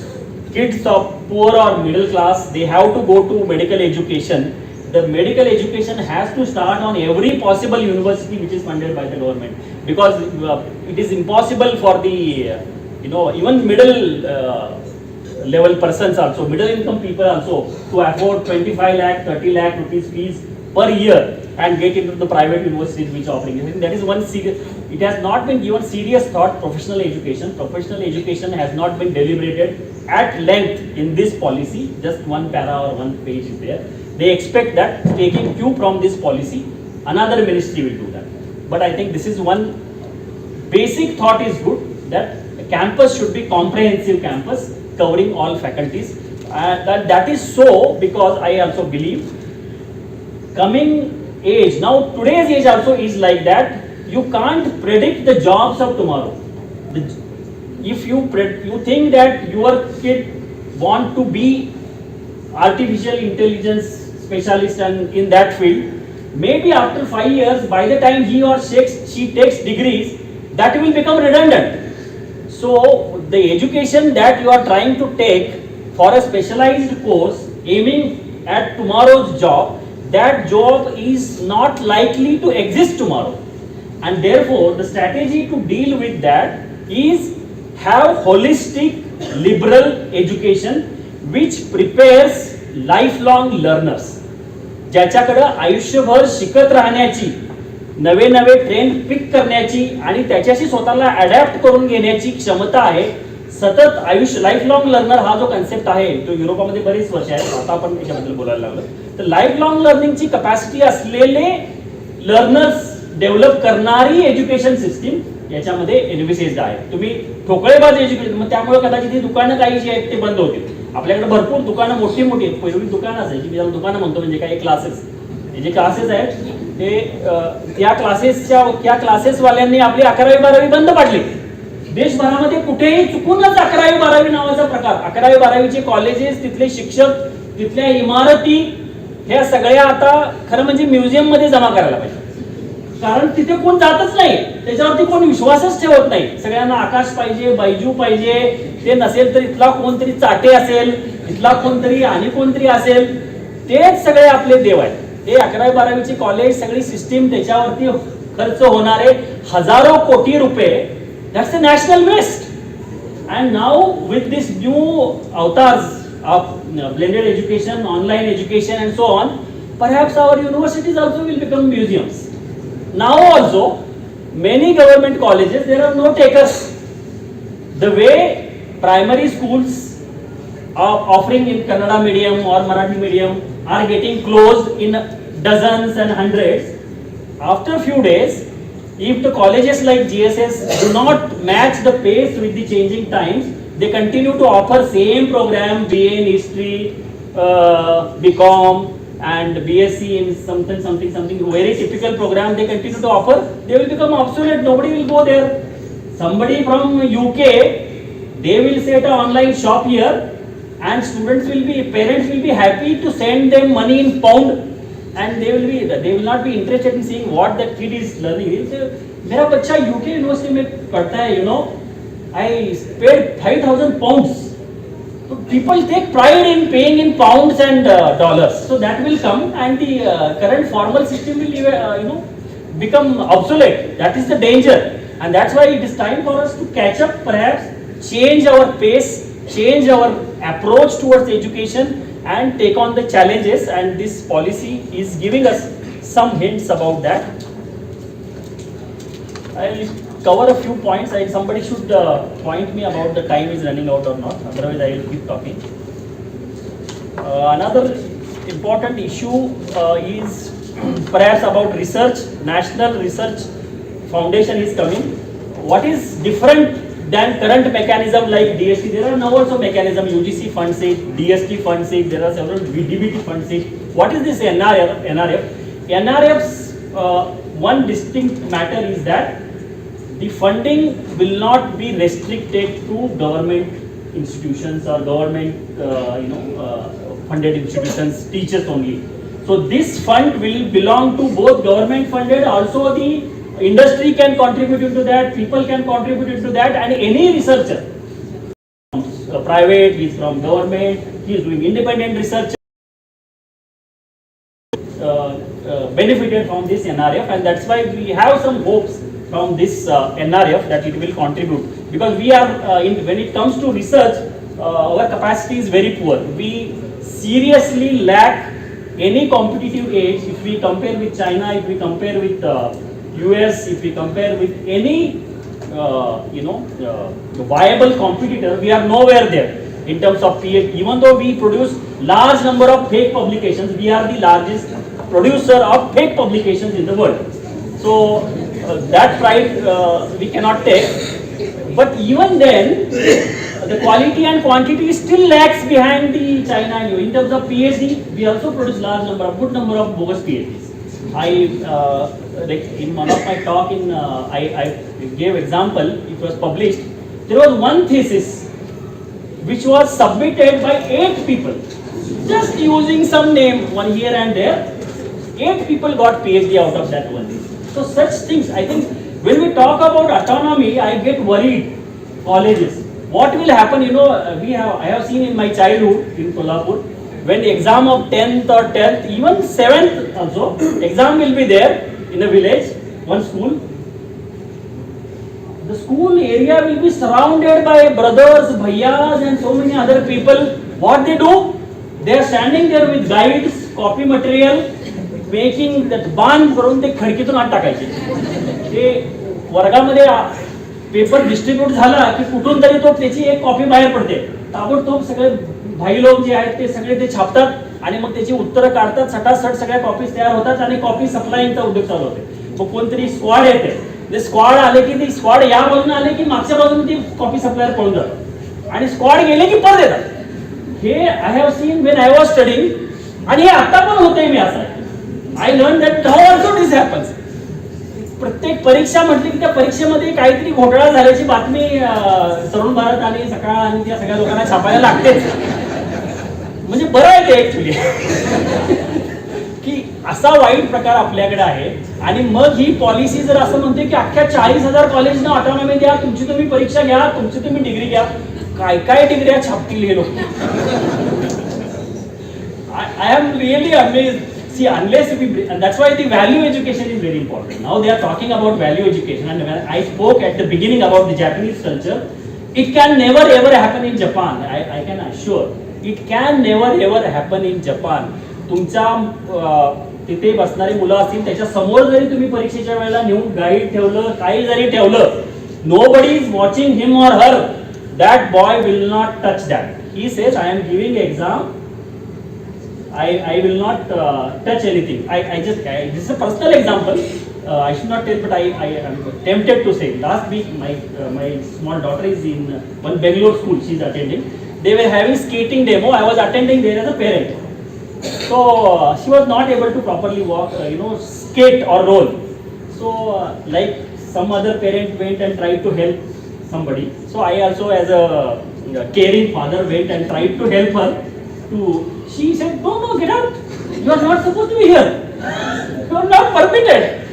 kids of poor or middle class, they have to go to medical education, the medical education has to start on every possible university which is funded by the government, because it is impossible for the even middle level persons also, middle income people also, to afford 25 lakh, 30 lakh rupees fees per year and get into the private universities which are offering. I think that is one serious, it has not been given serious thought. Professional education has not been deliberated at length in this policy. Just one para or one page is there. They expect that taking cue from this policy, another ministry will do that. But I think this is one basic thought is good, that a campus should be comprehensive campus covering all faculties. That is so because I also believe coming age, now today's age also is like that. You can't predict the jobs of tomorrow. If you think that your kid want to be artificial intelligence specialist and in that field, maybe after 5 years, by the time he or she takes degrees, that will become redundant. So the education that you are trying to take for a specialized course aiming at tomorrow's job, that job is not likely to exist tomorrow. And therefore the strategy to deal with that is have holistic liberal education which prepares lifelong learners. ज्याच्याकडे आयुष्यभर शिकत राहण्याची, नवे नवे trend pick करण्याची आणि त्याच्याशी स्वतःला अडॅप्ट करून घेण्याची क्षमता आहे. सतत आयुष्य लाईफ लॉंग लर्नर हा जो कन्सेप्ट आहे तो युरोपामध्ये बरीच वर्ष आहे, आता आपण याच्याबद्दल बोलायला लागलो. तर लाईफ लॉंग लर्निंगची कॅपॅसिटी असलेले लर्नर्स डेव्हलप करणारी एज्युकेशन सिस्टीम याच्यामध्ये एनविसेस्ड आहे. तुम्ही ठोकळेबाज एज्युकेशन, मग त्यामुळे कदाचित ही दुकानं काही जी आहेत ते बंद होतील. आपल्याकडे भरपूर दुकानं मोठी मोठी आहेत. पहिली दुकानं असायची, मी त्याला दुकानं म्हणतो, म्हणजे काही क्लासेस, हे जे क्लासेस आहेत ते त्या क्लासेसवाल्यांनी आपली 11वी-12वी बंद पाडली. देशभरामध्ये कुठेही चुकूनच 11वी-12वी नावाचा प्रकार, 11वी-12वीचे कॉलेजेस, तिथले शिक्षक, तिथल्या इमारती, ह्या सगळ्या आता खरं म्हणजे म्युझियम मध्ये जमा करायला पाहिजे. कारण तिथे कोण जातच नाही, त्याच्यावरती कोण विश्वासच ठेवत नाही. सगळ्यांना आकाश पाहिजे, बैजू पाहिजे, ते नसेल तर इथला कोणतरी चाटे असेल, इथला कोणतरी आणि कोणतरी असेल, तेच सगळे आपले देव आहेत. हे 11वी-12वीची कॉलेज सगळी सिस्टीम, त्याच्यावरती खर्च होणारे हजारो कोटी रुपये, that's a national waste. And now with this new avatars of blended education, online education and so on, perhaps our universities also will become museums. Now also many government colleges, there are no takers. The way primary schools are offering in Kannada medium or Marathi medium are getting closed in dozens and hundreds, after a few days, if the colleges like GSS do not match the pace with the changing times, they continue to offer same program, BA in history, BCom and BSc in something very typical program they continue to offer, they will become obsolete. Nobody will go there. Somebody from UK, they will set an online shop here and parents will be happy to send them money in pound, and they will not be interested in seeing what that kid is learning. They will say, मेरा बच्चा UK university में पढ़ता है, I paid 5,000 pounds. So people take pride in paying in pounds and dollars. So that will come, and the current formal system will become obsolete. That is the danger, and that's why it is time for us to catch up, perhaps change our pace, change our approach towards education, and take on the challenges. And this policy is giving us some hints about that. I'll cover a few points. Somebody should point me about the time is running out or not, otherwise I will keep talking. Another important issue is perhaps about research. National Research Foundation is coming. What is different than current mechanism like DST? There are now also mechanism, UGC funds it, DST funds it, there are several DBT funds it. What is this NRF? NRF's one distinct matter is that the funding will not be restricted to government institutions or government funded institutions, teachers only. So this fund will belong to both government funded, also the industry can contribute into that, people can contribute into that, and any researcher, private, he is from government, he is doing independent research, benefited from this NRF, and that's why we have some hopes from this NRF that it will contribute, because we are when it comes to research, our capacity is very poor. We seriously lack any competitive edge. If we compare with China, if we compare with US, if we compare with any viable competitor, we are nowhere there in terms of PhD. Even though we produce large number of fake publications, we are the largest producer of fake publications in the world. So that pride we cannot take, but even then the quality and quantity still lags behind the China and in terms of PhD. We also produce good number of bogus PhDs. In one of my talk I gave example, it was published, there was one thesis which was submitted by 8 people, just using some name, one here and there. 8 people got PhD out of that one thesis. So such things, I think When we talk about autonomy, I get worried. Colleges, what will happen? I have seen in my childhood in Kolhapur, when the exam of 10th or 10th, even 7th also, exam will be there in a village, one school. The school area will be surrounded by brothers, bhaiyas and so many other people. What they do? They are standing there with guides, copy material, making that बाण करून ते खिडकीतून आत टाकायचे. ते वर्गामध्ये paper distribute झाला की कुठून तरी तो त्याची एक कॉपी बाहेर पडते. ताबडतोब सगळे भाई लोक जे आहेत ते सगळे ते छापतात आणि मग त्याची उत्तरं काढतात. सटासट सगळ्या कॉपीज तयार होतात आणि कॉपी सप्लायिंगचा उद्योग चालू होते. मग कोणतरी स्क्वॉड येते. ते स्क्वॉड आले की ती स्क्वॉड या बाजूने आले की मागच्या बाजूने ती कॉपी सप्लायर पळून जातात आणि स्क्वॉड गेले की परत येतात. हे I have seen when I was studying आणि हे आता पण होतंय. मी असं I learn that how also this happens. प्रत्येक परीक्षा म्हटली की त्या परीक्षेमध्ये काहीतरी घोटाळा झाल्याची बातमी तरुण भारत आणि सकाळ आणि त्या सगळ्या लोकांना छापायला लागतेच. म्हणजे बरं आहे ते ऍक्च्युली की असा वाईट प्रकार आपल्याकडे आहे. आणि मग ही पॉलिसी जर असं म्हणते की अख्ख्या 40,000 कॉलेजना ऑटोनॉमी द्या, तुमची तुम्ही परीक्षा घ्या, तुमची तुम्ही डिग्री घ्या. काय काय डिग्र्या छापतील हे लोक. I am really amazed. See, unless we, and that's why the value education is very important. Now they are talking about value education, and when I spoke at the beginning about the Japanese culture, it can never ever happen in Japan. I can assure, it can never ever happen in Japan. तुमच्या तिथे बसणारी मुलं असतील त्याच्या समोर जरी तुम्ही परीक्षेच्या वेळेला नेऊन गाईड ठेवलं, काही जरी ठेवलं, nobody is watching him or her. That boy will not touch that. He says, I am giving exam. I will not touch anything. This is a personal example. I should not tell, but I am tempted to say. Last week, my small daughter is in one Bangalore school. She is attending. They were having skating demo. I was attending there as a parent. So she was not able to properly walk, skate or roll. So like some other parent went and tried to help somebody. So I also, as a caring father, went and tried to help her. She said, no, get out. You are not supposed to be here. You are not permitted.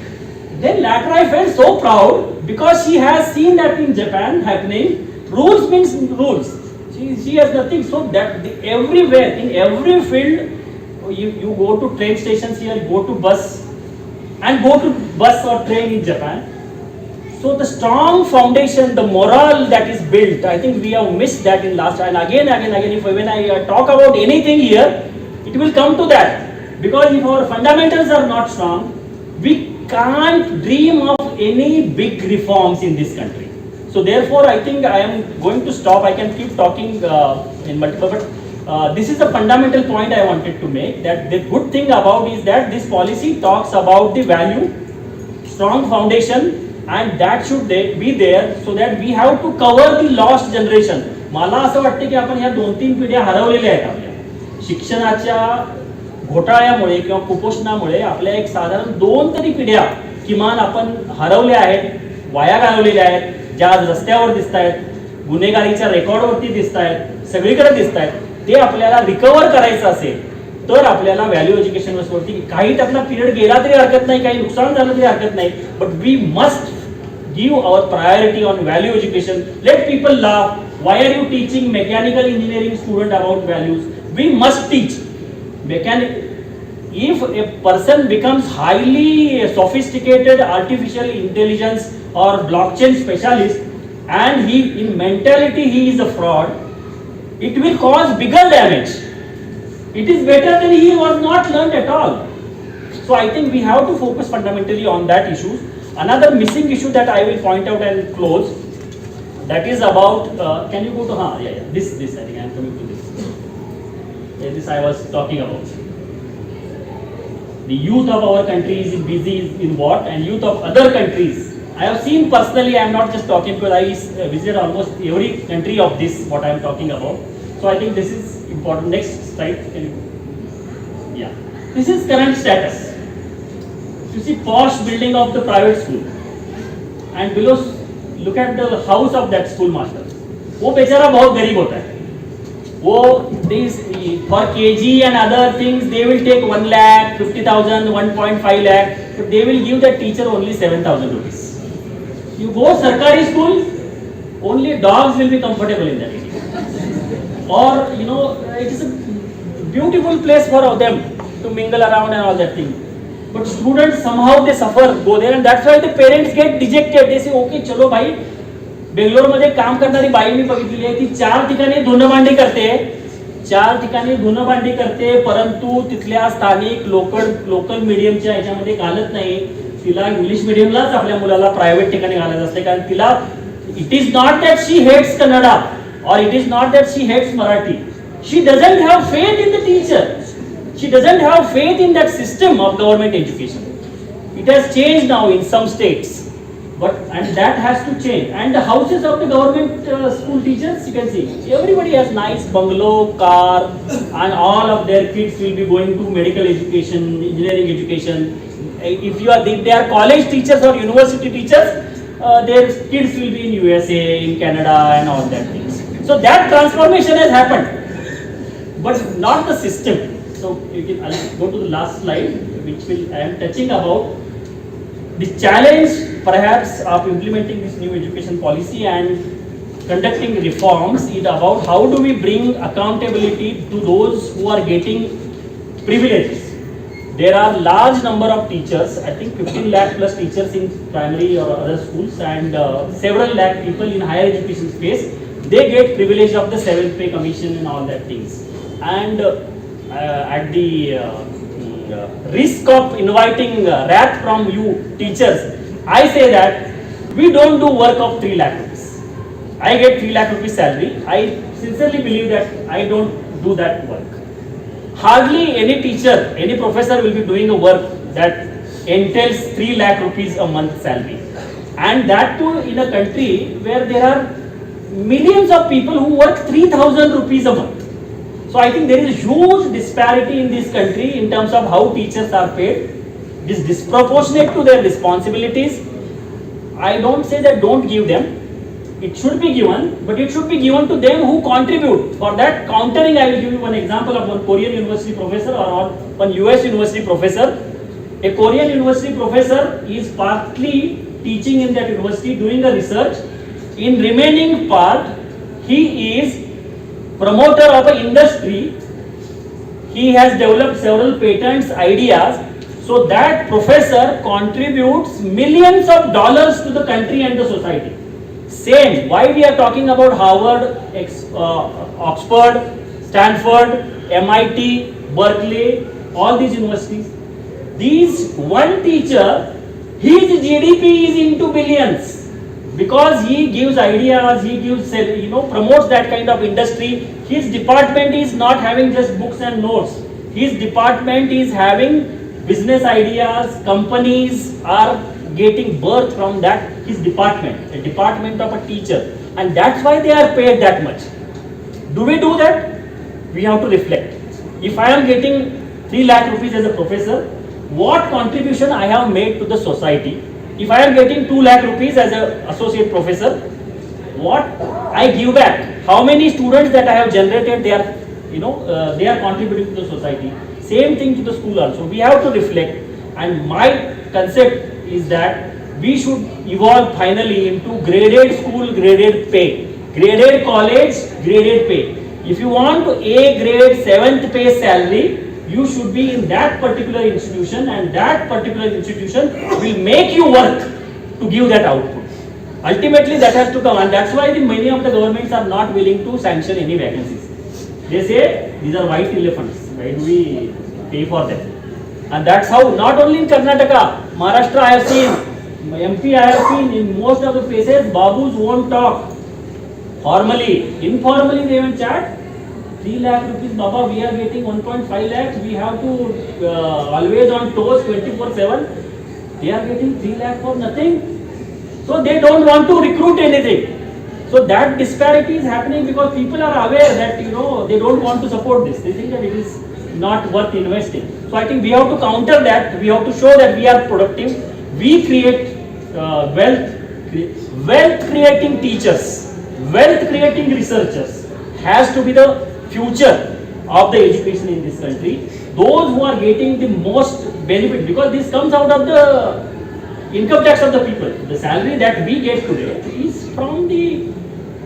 Then later I felt so proud because she has seen that in Japan happening. Rules means rules. She has nothing. So that everywhere, in every field, you go to train stations here, go to bus or train in Japan. So the strong foundation, the moral that is built, I think we have missed that in last. And again, when I talk about anything here, it will come to that. Because if our fundamentals are not strong, we can't dream of any big reforms in this country. So therefore, I think I am going to stop. I can keep talking in multiple, but this is the fundamental point I wanted to make. That the good thing about is that this policy talks about the value, strong foundation. And that should be there so that we have to cover the lost generation. मला असं वाटतं की आपण ह्या 2-3 पिढ्या हरवलेल्या आहेत. आपल्या शिक्षणाच्या घोटाळ्यामुळे किंवा कुपोषणामुळे आपल्या एक साधारण 2 तरी पिढ्या किमान आपण हरवल्या आहेत, वाया घालवलेल्या आहेत, ज्या आज रस्त्यावर दिसत आहेत, गुन्हेगारीच्या रेकॉर्डवरती दिसत आहेत, सगळीकडे दिसत आहेत. ते आपल्याला रिकव्हर करायचं असेल तर आपल्याला व्हॅल्यू एज्युकेशन वरती काही त्यातला पिरियड गेला तरी हरकत नाही, काही नुकसान झालं तरी हरकत नाही. But we must give our priority on value education. Let people laugh. Why are you teaching mechanical engineering student about values? We must teach. If a person becomes highly sophisticated artificial intelligence or blockchain specialist and in mentality he is a fraud, it will cause bigger damage. It is better than he was not learned at all. So I think we have to focus fundamentally on that issue. Another missing issue that I will point out and close, that is about, can you go to, this I think I am coming to this. This I was talking about. The youth of our country is busy in what, and youth of other countries. I have seen personally, I am not just talking because I visited almost every country of this, what I am talking about. So I think this is important. Next slide. Yeah. This is current status. You see posh building of the private school, and below look at the house of that school master. वो बेचारा बहुत गरीब होता है. वो these for KG and other things they will take 1 lakh, 50,000, 1.5 lakh, but they will give that teacher only 7,000 rupees. You go Sarkari school, only dogs will be comfortable in that area. Or, it is a beautiful place for them to mingle around and all that thing. But students somehow they suffer, go there, and that's why the parents get dejected. They say, okay, चलो भाई, बेंगलोरमध्ये काम करणारी by मी बघितली आहे, ती 4 ठिकाणी धुणभांडी करते, 4 ठिकाणी धुणभांडी करते, परंतु तिथल्या स्थानिक लोकल मीडियमच्या ह्याच्यामध्ये घालत नाही. तिला इंग्लिश मीडियमलाच आपल्या मुलाला प्रायव्हेट ठिकाणी घालायचं असते, कारण तिला it is not that she hates Kannada or it is not that she hates Marathi. She doesn't have faith in the teacher. She doesn't have faith in that system of government education. It has changed now in some states, and that has to change. And the houses of the government school teachers, you can see, everybody has nice bungalow, car, and all of their kids will be going to medical education, engineering education. If they are college teachers or university teachers, their kids will be in USA, in Canada, and all that things. So that transformation has happened, but not the system. So I'll go to the last slide, which I am touching about the challenge perhaps of implementing this new education policy and conducting reforms. Is about how do we bring accountability to those who are getting privileges. There are large number of teachers, I think 15 lakh plus teachers in primary or other schools, and several lakh people in higher education space. They get privilege of the 7th pay commission and all that things. And at the risk of inviting wrath from you teachers, I say that we don't do work of 3 lakh rupees. I get 3 lakh rupees salary. I sincerely believe that I don't do that work. Hardly any teacher, any professor will be doing a work that entails 3 lakh rupees a month salary. And that too in a country where there are millions of people who work 3,000 rupees a month. So I think there is a huge disparity in this country in terms of how teachers are paid. It is disproportionate to their responsibilities. I don't say that don't give them. It should be given, but it should be given to them who contribute. For that countering, I will give you one example of one Korean university professor or one US university professor. A Korean university professor is partly teaching in that university, doing a research. In remaining part, he is promoter of an industry. He has developed several patents, ideas, so that professor contributes millions of dollars to the country and the society. Same, why we are talking about Harvard, Oxford, Stanford, MIT, Berkeley, all these universities. These one teacher, his GDP is into billions. Because he gives ideas, he gives, promotes that kind of industry. His department is not having just books and notes. His department is having business ideas. Companies are getting birth from that, his department, a department of a teacher. And that's why they are paid that much. Do we do that? We have to reflect. If I am getting 3 lakh rupees as a professor, what contribution I have made to the society? If I am getting 2 lakh rupees as an associate professor, what I give back? How many students that I have generated, they are contributing to the society. Same thing to the school also. We have to reflect. And my concept is that we should evolve finally into graded school, graded pay. Graded college, graded pay. If you want to A grade 7th pay salary, you should be in that particular institution, and that particular institution will make you work to give that output. Ultimately that has to come, and that's why many of the governments are not willing to sanction any vacancies. They say these are white elephants, why do we pay for them? And that's how, not only in Karnataka, Maharashtra I have seen, MP I have seen, in most of the places babus won't talk. Formally, informally they will chat. 3 lakh rupees, Baba, we are getting 1.5 lakhs, we have to always on toes 24/7. They are getting 3 lakh for nothing. So they don't want to recruit anything. So that disparity is happening because people are aware that they don't want to support this. They think that it is not worth investing. So I think we have to counter that. We have to show that we are productive. We create wealth creating teachers, wealth creating researchers has to be the future of the education in this country. Those who are getting the most benefit, because this comes out of the income tax of the people. The salary that we get today is from the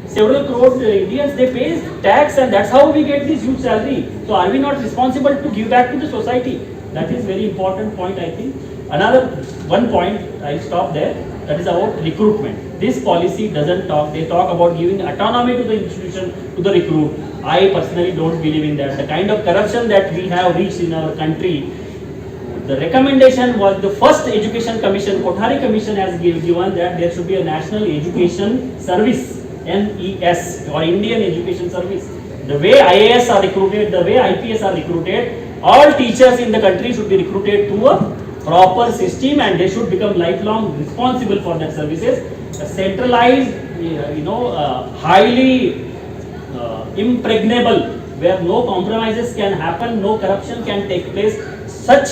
several crores Indians. They pay tax, and that's how we get this huge salary. So are we not responsible to give back to the society? That is very important point, I think. Another one point, I'll stop there, that is about recruitment. This policy doesn't talk, they talk about giving autonomy to the institution, to the recruit. I personally don't believe in that. The kind of corruption that we have reached in our country, the recommendation was the first education commission, Kothari commission has given that there should be a national education service, NES, or Indian Education Service. The way IAS are recruited, the way IPS are recruited, all teachers in the country should be recruited to a proper system, and they should become lifelong responsible for their services. A centralized, highly impregnable, where no compromises can happen, no corruption can take place. Such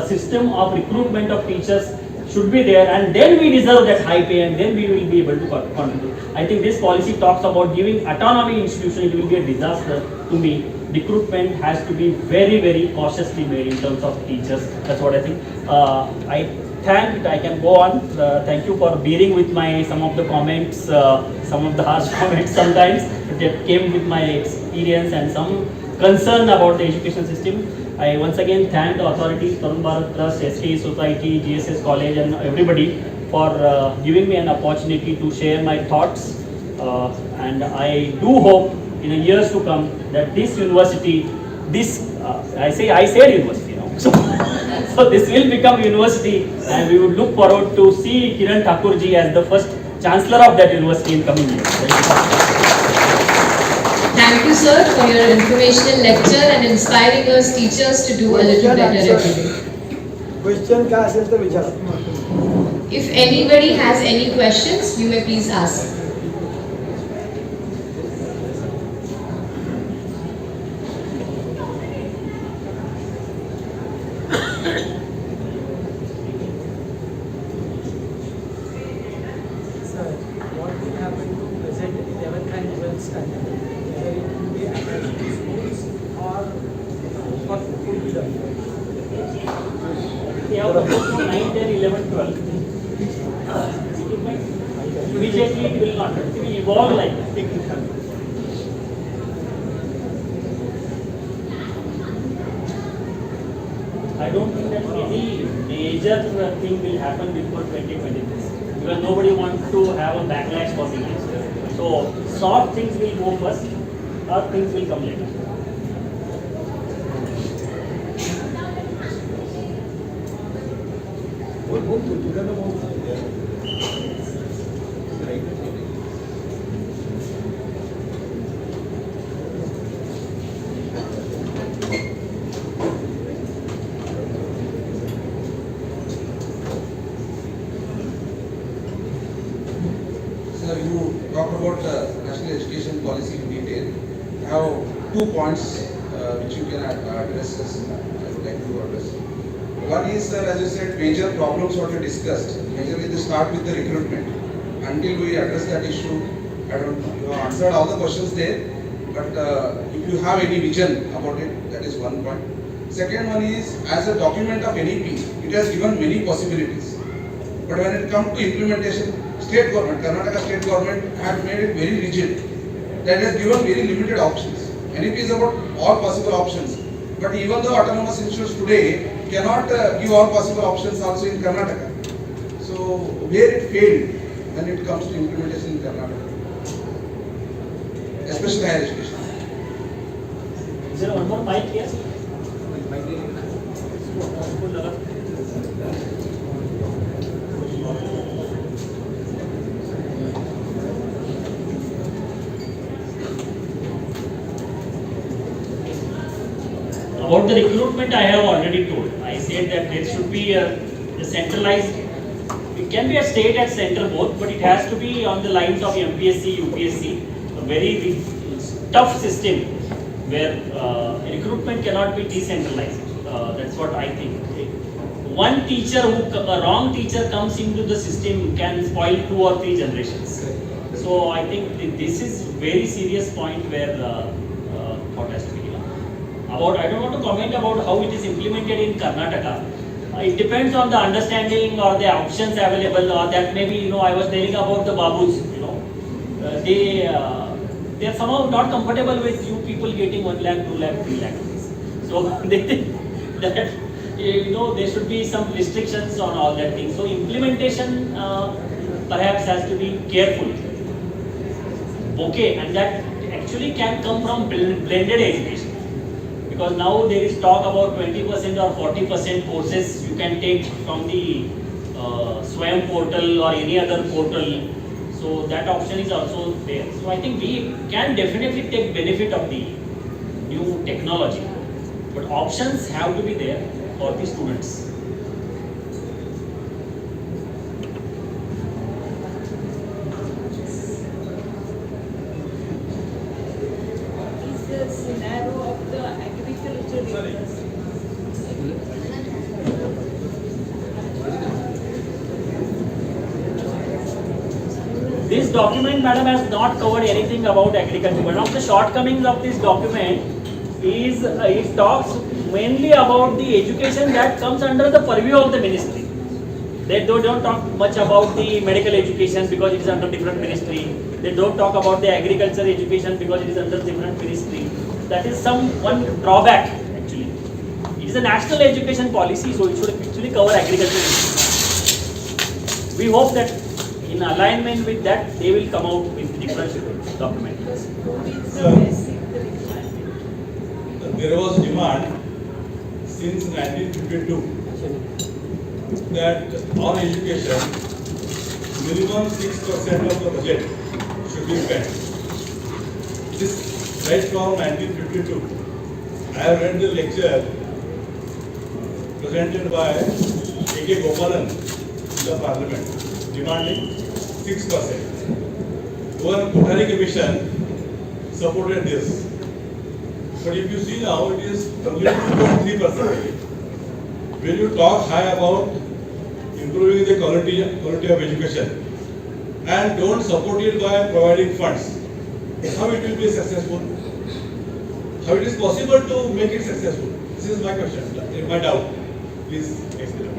system of recruitment of teachers should be there, and then we deserve that high pay, and then we will be able to contribute. I think this policy talks about giving autonomy institution. It will be a disaster to me. Recruitment has to be very, very cautiously made in terms of teachers. That's what I think. I can go on. Thank you for bearing with my some of the comments, some of the harsh comments sometimes. That came with my experience and some concern about the education system. I once again thank the authorities, Tarun Bharat Trust, SK Society, GSS College, and everybody for giving me an opportunity to share my thoughts. And I do hope in the years to come that this university, I said university now. So this will become university, and we would look forward to see Kiran Thakurji as the first chancellor of that university in coming years. Thank you, sir, for your informational lecture and inspiring us teachers to do a little better every day. Question का असेल तर विचारा. If anybody has any questions, you may please ask. Sir, what will happen to present 11th and 12th standard? Whether it will be attached to schools or what could be done? We have proposed 9, 10, 11, 12. Immediately it will not. It will evolve like that. I don't think that any major thing will happen before 2026, because nobody wants to have a backlash for things. So soft things will go first, hard things will come later. Sir, you talked about national education policy in detail. I have 2 points which you can address. I would like to address. One is, sir, as you said, major problems what you discussed. Majorly they start with the recruitment. Until we address that issue, I don't know. You have answered all the questions there, but if you have any vision about it, that is one point. Second one is, as a document of NEP, it has given many possibilities. But when it comes to implementation, state government, Karnataka state government had made it very rigid. That has given very limited options. NEP is about all possible options. But even the autonomous institutions today cannot give all possible options also in Karnataka. So where it failed when it comes to implementation in Karnataka, especially higher education. Is there one more mic here? About the recruitment, I have already told. I said that there should be a centralized, it can be a state and center both, but it has to be on the lines of MPSC, UPSC, a very tough system where recruitment cannot be decentralized. That's what I think. One teacher, a wrong teacher comes into the system can spoil 2 or 3 generations. So I think this is very serious point where thought has to be given. I don't want to comment about how it is implemented in Karnataka. It depends on the understanding or the options available, or that maybe, I was telling about the babus, they are somehow not comfortable with you people getting 1 lakh, 2 lakh, 3 lakh rupees. So they think that there should be some restrictions on all that thing. So implementation perhaps has to be careful. Okay, and that actually can come from blended education. Because now there is talk about 20% or 40% courses you can take from the Swayam portal or any other portal. So that option is also there. So I think we can definitely take benefit of the new technology. But options have to be there for the students. Is the scenario of the agriculture industry? This document, madam, has not covered anything about agriculture. One of the shortcomings of this document is it talks mainly about the education that comes under the purview of the ministry. They don't talk much about the medical education because it is under different ministry. They don't talk about the agriculture education because it is under different ministry. That is one drawback actually. It is a national education policy, so it should actually cover agriculture. We hope that in alignment with that, they will come out with different document. There was demand since 1952 that on education, minimum 6% of the budget should be spent. This right from 1952. I have read the lecture presented by K Gopalan in the parliament, demanding 6%. One Kothari Commission supported this. But if you see now, it is only 2.3%. When you talk high about improving the quality of education and don't support it by providing funds, how it will be successful? How it is possible to make it successful? This is my question, my doubt. Please explain.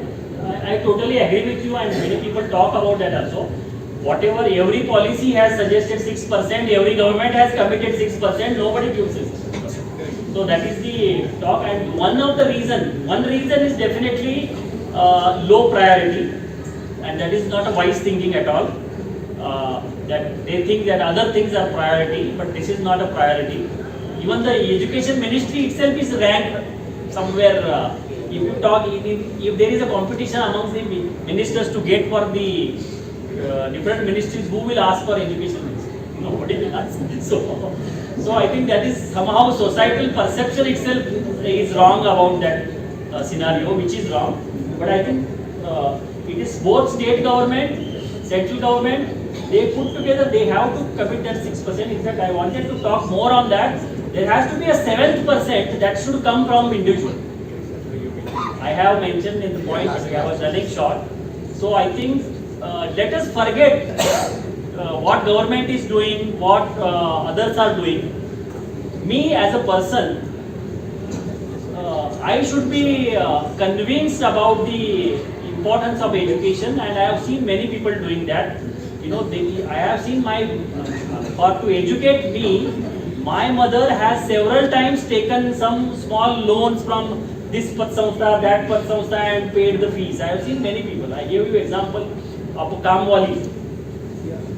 I totally agree with you, and many people talk about that also. Whatever every policy has suggested 6%, every government has committed 6%, nobody gives it. So that is the talk, and one reason is definitely low priority, and that is not a wise thinking at all. That they think that other things are priority, but this is not a priority. Even the education ministry itself is ranked somewhere. If you talk, if there is a competition amongst the ministers to get for the different ministries, who will ask for education ministry? Nobody will ask. So I think that is somehow societal perception itself is wrong about that scenario, which is wrong. But I think it is both state government, central government, they put together, they have to commit that 6%. In fact, I wanted to talk more on that. There has to be a 7% that should come from individual. I have mentioned in the point, I was running short. So I think let us forget what government is doing, what others are doing. Me as a person, I should be convinced about the importance of education, and I have seen many people doing that. I have seen to educate me, my mother has several times taken some small loans from this Pat Samstha, that Pat Samstha, and paid the fees. I have seen many people. I gave you example of a Kamwali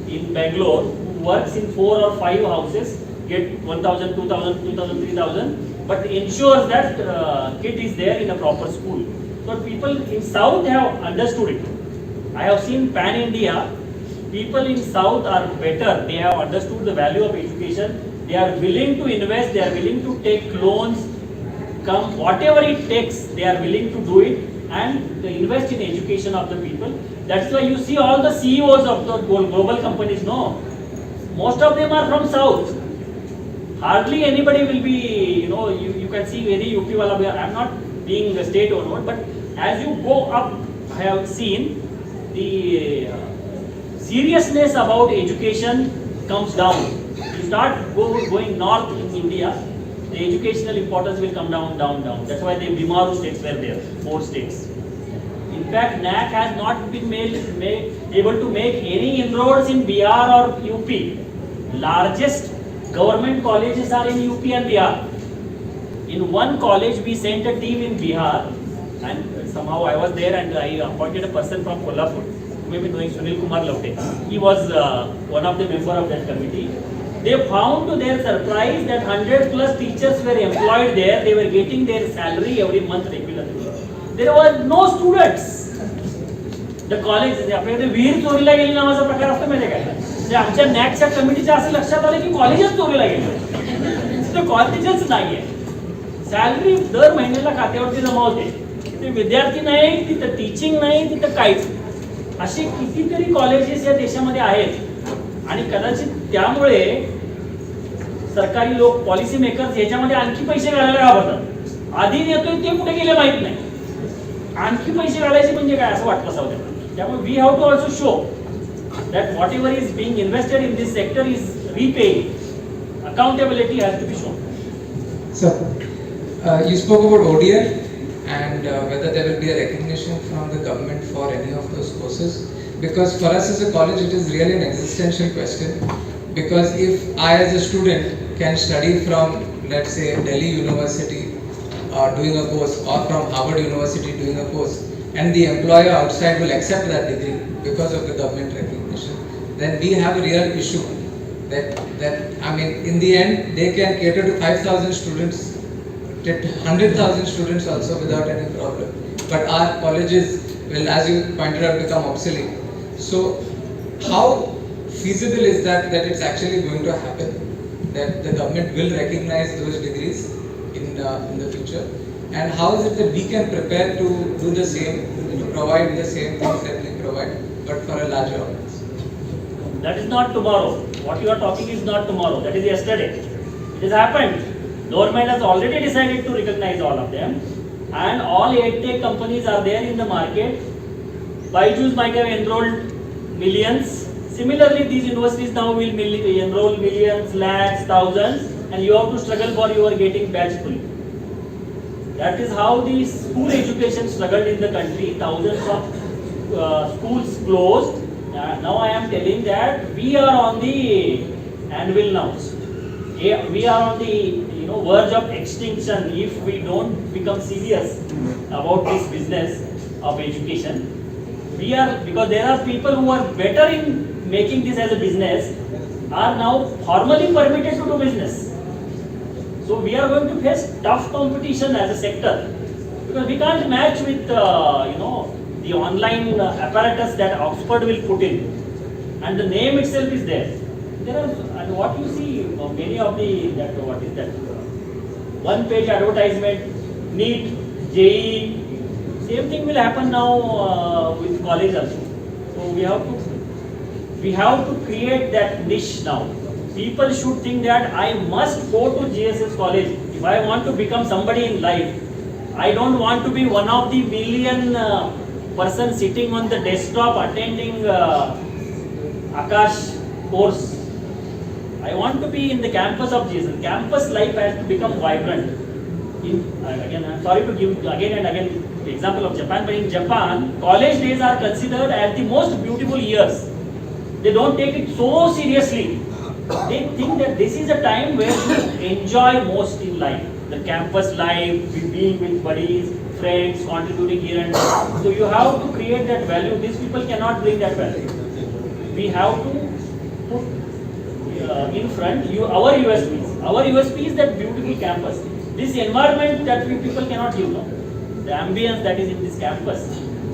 in Bangalore who works in 4 or 5 houses, get 1,000, 2,000, 2,000, 3,000, but ensures that kid is there in a proper school. So people in South have understood it. I have seen pan India, people in South are better. They have understood the value of education. They are willing to invest. They are willing to take loans. Come whatever it takes, they are willing to do it and invest in education of the people. That's why you see all the CEOs of the global companies. No, most of them are from South. Hardly anybody will be, you can see very UP wala. I am not being a state or not, but as you go up, I have seen the seriousness about education comes down. You start going north in India, the educational importance will come down. That's why the Bimaru states were there, 4 states. In fact, NAC has not been able to make any inroads in Bihar or UP. Largest government colleges are in UP and Bihar. In one college, we sent a team in Bihar, and somehow I was there and I appointed a person from Kolhapur. You may be knowing Sunil Kumar Lavte. He was one of the members of that committee. They found to their surprise that 100 plus teachers were employed there. They were getting their salary every month regularly. There were no students. The college, आपल्याकडे विहीर चोरीला गेली नावाचा प्रकार असतो माहिती काय? म्हणजे आमच्या नॅकच्या कमिटीच्या असं लक्षात आलं की कॉलेजच चोरीला गेले. तर कॉलेजच नाहीये. सॅलरी दर महिन्याला खात्यावरती जमा होते. तिथे विद्यार्थी नाही, तिथं टीचिंग नाही, तिथं काहीच. अशी कितीतरी कॉलेजेस या देशामध्ये आहेत आणि कदाचित त्यामुळे सरकारी लोक पॉलिसी मेकर्स याच्यामध्ये आणखी पैसे घालायला घाबरतात. आधी येतोय ते कुठे गेले माहित नाही. आणखी पैसे घालायचे म्हणजे काय असं वाटतं असावं त्यांना. त्यामुळे we have to also show that whatever is being invested in this sector is repaying. Accountability has to be shown. Sir, you spoke about ODL and whether there will be a recognition from the government for any of those courses. Because for us as a college, it is really an existential question. Because if I as a student can study from, let's say, Delhi University doing a course, or from Harvard University doing a course, and the employer outside will accept that degree because of the government recognition, then we have a real issue. That I mean, in the end, they can cater to 5,000 students, 100,000 students also without any problem. But our colleges will, as you pointed out, become obsolete. So, how feasible is that it's actually going to happen? That the government will recognize those degrees in the future? And how is it that we can prepare to do the same, to provide the same things that we provide, but for a larger audience? That is not tomorrow. What you are talking is not tomorrow. That is yesterday. It has happened. Government has already decided to recognize all of them, and all 8 tech companies are there in the market. Byju's might have enrolled millions. Similarly, these universities now will enroll millions, lakhs, thousands, and you have to struggle for your getting batch full. That is how the school education struggled in the country. Thousands of schools closed. Now I am telling that we are on the anvil now. We are on the verge of extinction if we don't become serious about this business of education. Because there are people who are better in making this as a business are now formally permitted to do business. So we are going to face tough competition as a sector because we can't match with the online apparatus that Oxford will put in, and the name itself is there. And what you see, many of the one-page advertisement, NEET, JEE, same thing will happen now with college also. So we have to create that niche now. People should think that I must go to GSS college if I want to become somebody in life. I don't want to be one of the million person sitting on the desktop attending Akash course. I want to be in the campus of GSS. Campus life has to become vibrant. Again, I'm sorry to give again and again the example of Japan, but in Japan, college days are considered as the most beautiful years. They don't take it so seriously. They think that this is a time where you enjoy most in life. The campus life, being with buddies, friends, contributing here and there. So you have to create that value. These people cannot bring that value. We have to put in front our USPs. Our USP is that beautiful campus. This environment that we people cannot give now. The ambience that is in this campus.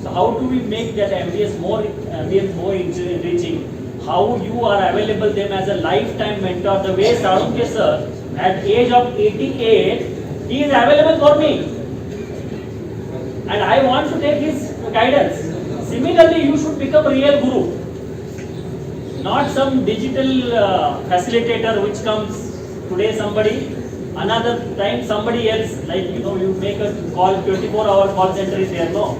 So how do we make that ambience more enriching? How you are available them as a lifetime mentor. The way Sarunke sir at age of 88, he is available for me. And I want to take his guidance. Similarly, you should become a real guru. Not some digital facilitator which comes today somebody, another time somebody else, like you make a call, 24-hour call center is there. No.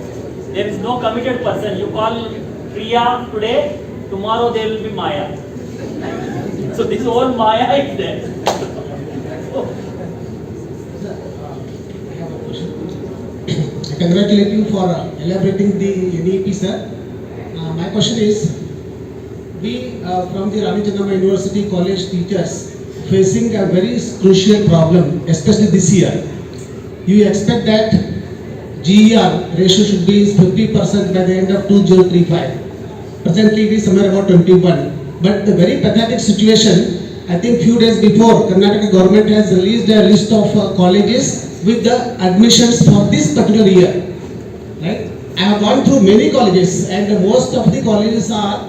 There is no committed person. You call Priya today, tomorrow there will be Maya. So this whole Maya is there. congratulate you for elaborating the NEP, sir. My question is, we from the Rani Chennamma University College teachers facing a very crucial problem, especially this year. You expect that GER ratio should be 50% by the end of 2035. Presently it is somewhere about 21. But the very pathetic situation, I think few days before, Karnataka government has released a list of colleges with the admissions for this particular year. Right? I have gone through many colleges and most of the colleges are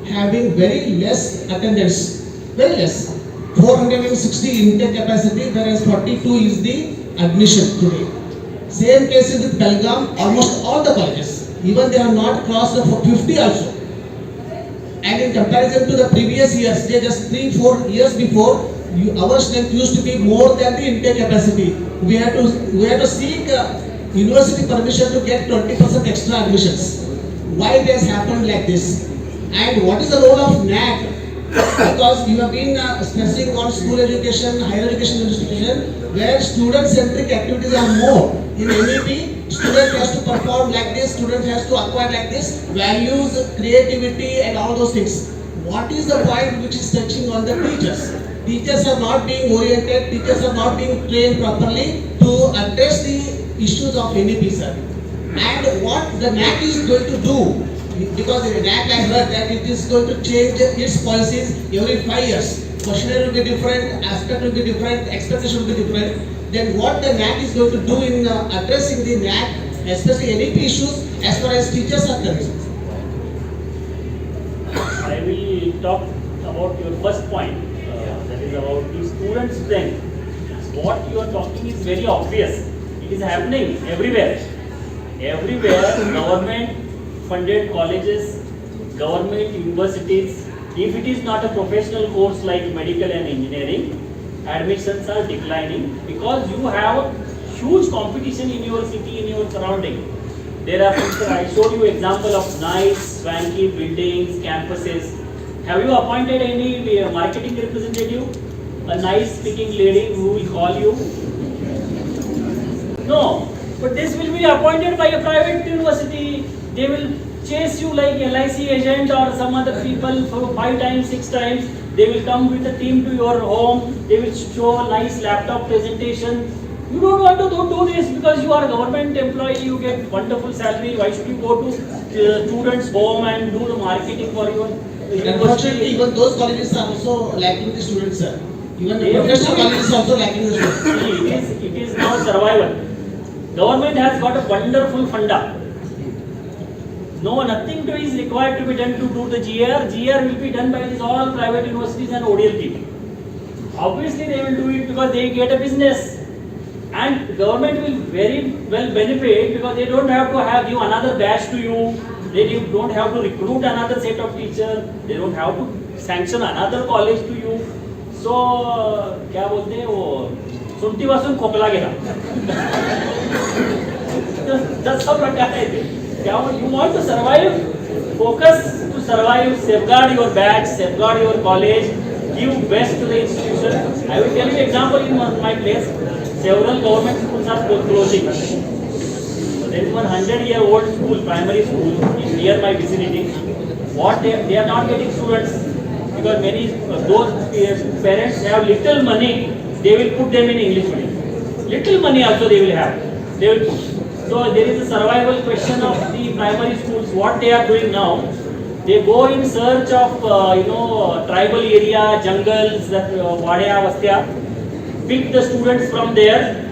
having very less attendance, very less. 460 intake capacity, whereas 42 is the admission today. Same case with Belgaum, almost all the colleges, even they have not crossed the 50 also. And in comparison to the previous years, they just 3-4 years before, our strength used to be more than the intake capacity. We had to seek university permission to get 20% extra admissions. Why it has happened like this? And what is the role of NAC? Because you have been stressing on school education, higher education institution, where student-centric activities are more. In NEP, student has to perform like this, student has to acquire like this, values, creativity and all those things. What is the point which is touching on the teachers? Teachers are not being oriented, teachers are not being trained properly to address the issues of NEP, sir. And what the NAC is going to do, because the NAC, I heard that it is going to change its policies every 5 years. Questionnaire will be different, aspect will be different, expectation will be different. Then what the NAC is going to do in addressing the NAC, especially NEP issues, as far as teachers are concerned? I will talk about your first point, that is about the student strength. What you are talking is very obvious. It is happening everywhere. Everywhere, government funded colleges, government universities, if it is not a professional course like medical and engineering, admissions are declining because you have huge competition in your city, in your surrounding. There are, I showed you example of nice, swanky buildings, campuses. Have you appointed any marketing representative? A nice speaking lady who will call you? No, but this will be appointed by a private university. They will chase you like LIC agent or some other people for 5 times, 6 times. They will come with a team to your home. They will show a nice laptop presentation. You don't want to do this because you are a government employee. You get wonderful salary. Why should you go to students' home and do the marketing for your university? Unfortunately, even those colleges are also lacking the students, sir. Even the professional colleges are also lacking the students. It is now survival. Government has got a wonderful funda. No, nothing is required to be done to do the GR. GR will be done by these all private universities and ODL people. Obviously, they will do it because they get a business. And government will very well benefit because they don't have to give another batch to you. They don't have to recruit another set of teachers. They don't have to sanction another college to you. So, क्या बोलते हैं वो सुनती वासून खोकला गेला. जसा प्रकार आहे ते. You want to survive, focus to survive, safeguard your batch, safeguard your college, give best to the institution. I will tell you an example in my place. Several government schools are closing. So there is one 100-year-old school, primary school, in near my vicinity. What they are not getting students because many those parents have little money. They will put them in English medium. Little money also they will have. They will put. So there is a survival question of the primary schools. What they are doing now, they go in search of tribal area, jungles, vadya, vastya, pick the students from there,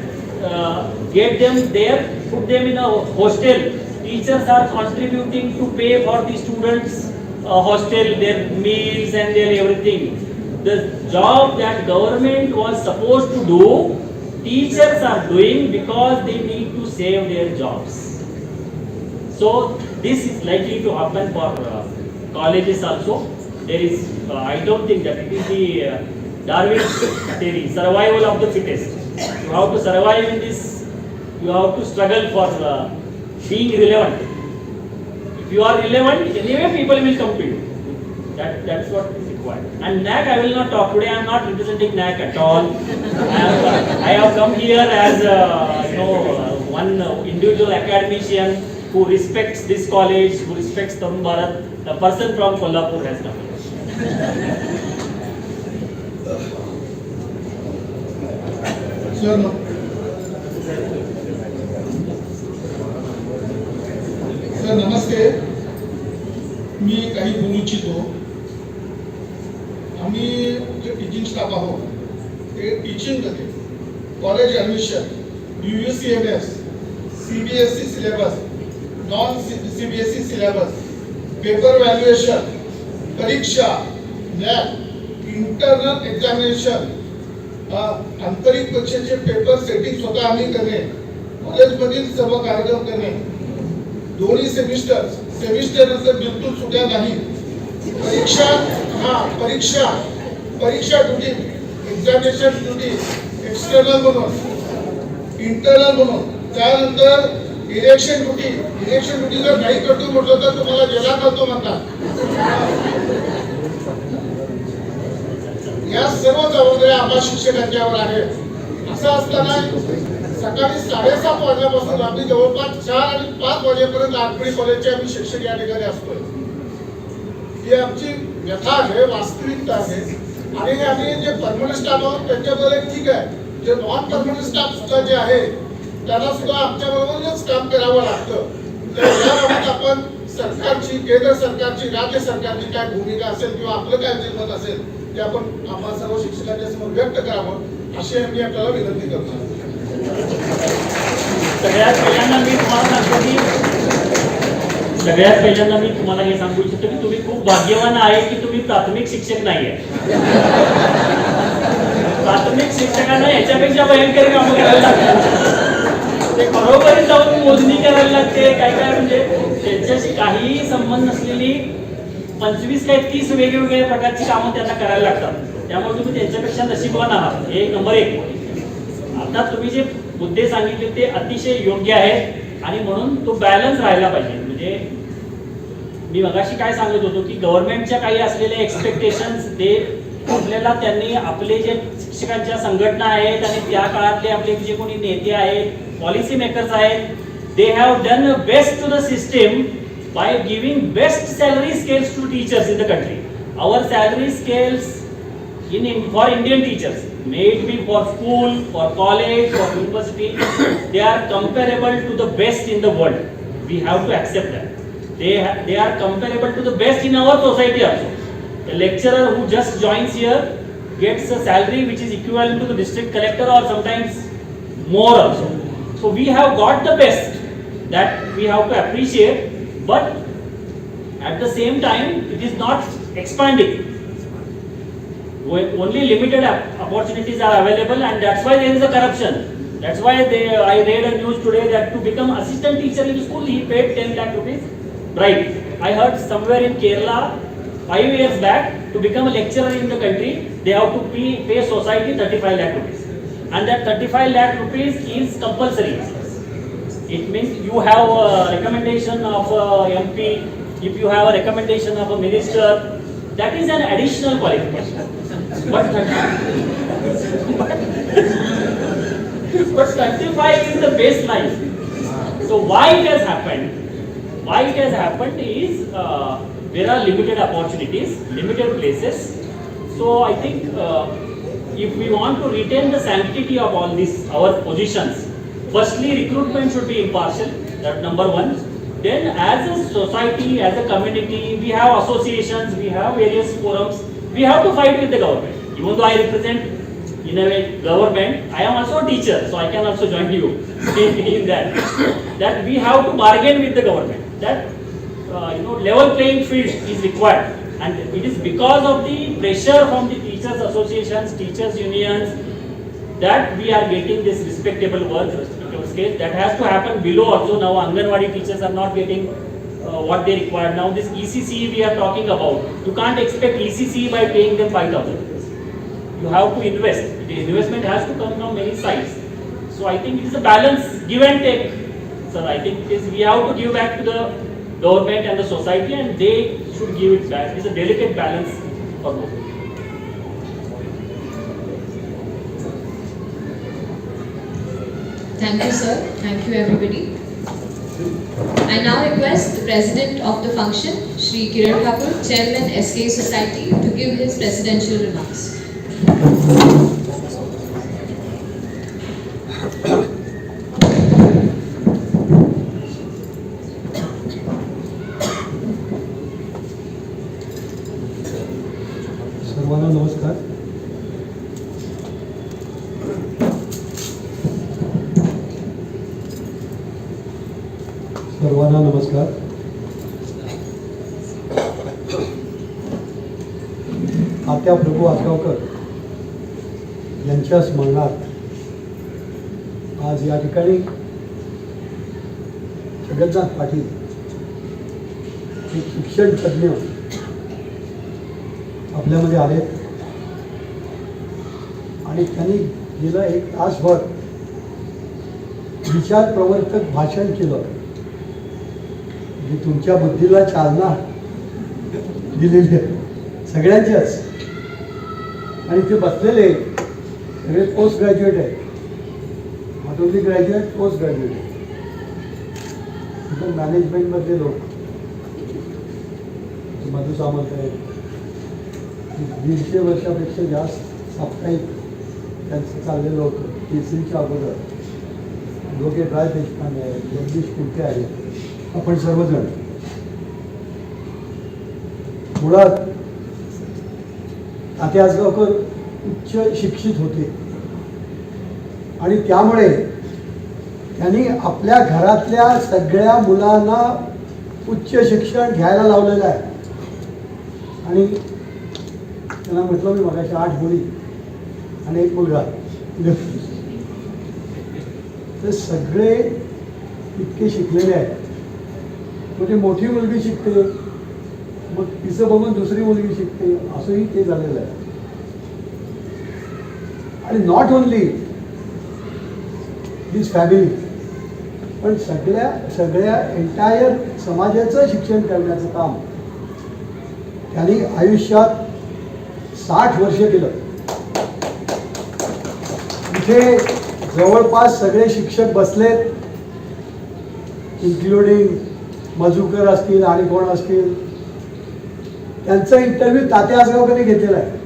get them there, put them in a hostel. Teachers are contributing to pay for the students' hostel, their meals and their everything. The job that government was supposed to do, teachers are doing because they need to save their jobs. So this is likely to happen for colleges also. There is, I don't think that it is the Darwin's theory, survival of the fittest. You have to survive in this, you have to struggle for being relevant. If you are relevant, anyway people will come to you. That's what is required. And NAC I will not talk today. I am not representing NAC at all. I have come here as one individual academician who respects this college, who respects Tarun Bharat, a person from Kolhapur has come. Sir, नमस्ते. मी काही बोलू इच्छितो. आम्ही जे teaching staff आहोत ते टीचिंगमध्ये college admission, UUCMS, CBSE syllabus, non CBSE syllabus, paper valuation, परीक्षा, lab, internal examination, आंतरिक परीक्षेचे पेपर सेटिंग स्वतः आम्ही करणे, कॉलेजमधील सर्व कार्यक्रम करणे, दोन्ही सेमिस्टर नंतर बिलकुल सुट्या नाही, परीक्षा ड्युटी, एक्झामिनेशन ड्युटी, एक्सटर्नल म्हणून, इंटरनल म्हणून, त्यानंतर इलेक्शन ड्युटी जर नाही करतो म्हटलं तर तुम्हाला जेला करतो म्हणतात. या सर्व जबाबदाऱ्या आम्हा शिक्षकांच्यावर आहेत. असं असताना सकाळी 7:30 वाजल्यापासून आम्ही जवळपास 4 आणि 5 वाजेपर्यंत आठवडी कॉलेजचे आम्ही शिक्षक या ठिकाणी असतोय. ही आमची व्यथा आहे, वास्तविकता आहे. आणि आम्ही जे परमनंट स्टाफ आहोत त्यांच्याबरोबर ठीक आहे, जे नॉन परमनंट स्टाफ सुद्धा जे आहे त्यांना सुद्धा आमच्या बरोबरच काम करावं लागतं. तर याबाबत आपण सरकारची, केंद्र सरकारची, राज्य सरकारची काय भूमिका असेल किंवा आपलं काय मत असेल ते आपण आम्हा सर्व शिक्षकांच्या समोर व्यक्त करावं अशी आम्ही आपल्याला विनंती करतो. सगळ्यात पहिल्यांदा मी तुम्हाला हे सांगू इच्छितो की तुम्ही खूप भाग्यवान आहे की तुम्ही प्राथमिक शिक्षक नाहीये. प्राथमिक शिक्षकांना याच्यापेक्षा भयंकर कामं करायला लागतात. ते बरोबर जाऊन मोजणी करायला लागते, काय म्हणजे त्यांच्याशी काहीही संबंध नसलेली 25 काय 30 वेगवेगळ्या प्रकारची कामं त्यांना करायला लागतात. त्यामुळे तुम्ही त्यांच्यापेक्षा नशीबवान आहात, हे नंबर 1. आता तुम्ही जे मुद्दे सांगितले ते अतिशय योग्य आहेत आणि म्हणून तो बॅलन्स राहायला पाहिजे. म्हणजे मी मगाशी काय सांगत होतो की गव्हर्नमेंटच्या काही असलेल्या एक्सपेक्टेशन्स ते आपल्याला त्यांनी आपले जे शिक्षकांच्या संघटना आहेत आणि त्या काळातले आपले जे कोणी नेते आहेत, पॉलिसी मेकर्स आहेत, they have done best to the system by giving best salary scales to teachers in the country. Our salary scales for Indian teachers, may it be for school, for college, for university, they are comparable to the best in the world. We have to accept that. They are comparable to the best in our society also. A lecturer who just joins here gets a salary which is equivalent to the district collector or sometimes more also. So we have got the best that we have to appreciate, but at the same time it is not expanding. Only limited opportunities are available, and that's why there is a corruption. That's why I read a news today that to become assistant teacher in school he paid 10 lakh rupees. Right. I heard somewhere in Kerala 5 years back to become a lecturer in the country they have to pay society 35 lakh rupees, and that 35 lakh rupees is compulsory. It means you have a recommendation of a MP, if you have a recommendation of a minister, that is an additional qualification. But 35 is the baseline. So why it has happened? Why it has happened is there are limited opportunities, limited places. So I think if we want to retain the sanctity of all these our positions, firstly recruitment should be impartial. That's number 1. Then as a society, as a community, we have associations, we have various forums. We have to fight with the government. Even though I represent in a way government, I am also a teacher, so I can also join you in that. That we have to bargain with the government. That level playing field is required, and it is because of the pressure from the teachers associations, teachers unions, that we are getting this respectable work, respectable scale. That has to happen below also. Now Anganwadi teachers are not getting what they require. Now this ECC we are talking about, you can't expect ECC by paying them 5,000 rupees. You have to invest. The investment has to come from many sides. So I think it is a balance, give and take. So I think we have to give back to the government and the society, and they should give it back. It's a delicate balance for both. Thank you, sir. Thank you, everybody. I now request the president of the function, Shri Kiran Thakur, Chairman SK Society, to give his presidential remarks. सर्वांना नमस्कार. सर्वांना नमस्कार. तात्या प्रभू आसगावकर यांच्या स्मरणार्थ आज या ठिकाणी जगन्नाथ पाटील एक शिक्षण तज्ञ आपल्यामध्ये आले आणि त्यांनी गेलं 1 तासभर विचार प्रवर्तक भाषण केलं, जी तुमच्या बुद्धीला चालना दिलेली आहे सगळ्यांच्याच. आणि ते बसलेले सगळे पोस्ट ग्रॅज्युएट आहेत, not only graduate, post graduate आहेत. मॅनेजमेंटमधले लोक, मधु सामंत आहेत, 150 वर्षापेक्षा जास्त साप्ताहिक त्यांचं चाललेलं होतं. केसरीच्या अगोदर लोके राय देशपांडे आहेत, जगदीश कुलके आहेत, आपण सर्वजण. मुळात तात्या आसगावकर उच्च शिक्षित होते आणि त्यामुळे त्यांनी आपल्या घरातल्या सगळ्या मुलांना उच्च शिक्षण घ्यायला लावलेलं आहे. आणि त्यांना म्हटलं मी मगाशी 8 मुली आणि 1 मुलगा, तर सगळे इतके शिकलेले आहेत. म्हणजे मोठी मुलगी शिकते, मग तिचं बघून दुसरी मुलगी शिकते, असंही ते झालेलं आहे. आणि नॉट ओनली दिस फॅमिली, पण सगळ्या एंटायर समाजाचं शिक्षण करण्याचं काम त्यांनी आयुष्यात 60 वर्ष केलं. इथे जवळपास सगळे शिक्षक बसलेत, इन्क्लुडिंग मजुकर असतील आणि कोण असतील. त्यांचा इंटरव्ह्यू तात्या आसगावकरने घेतलेला आहे.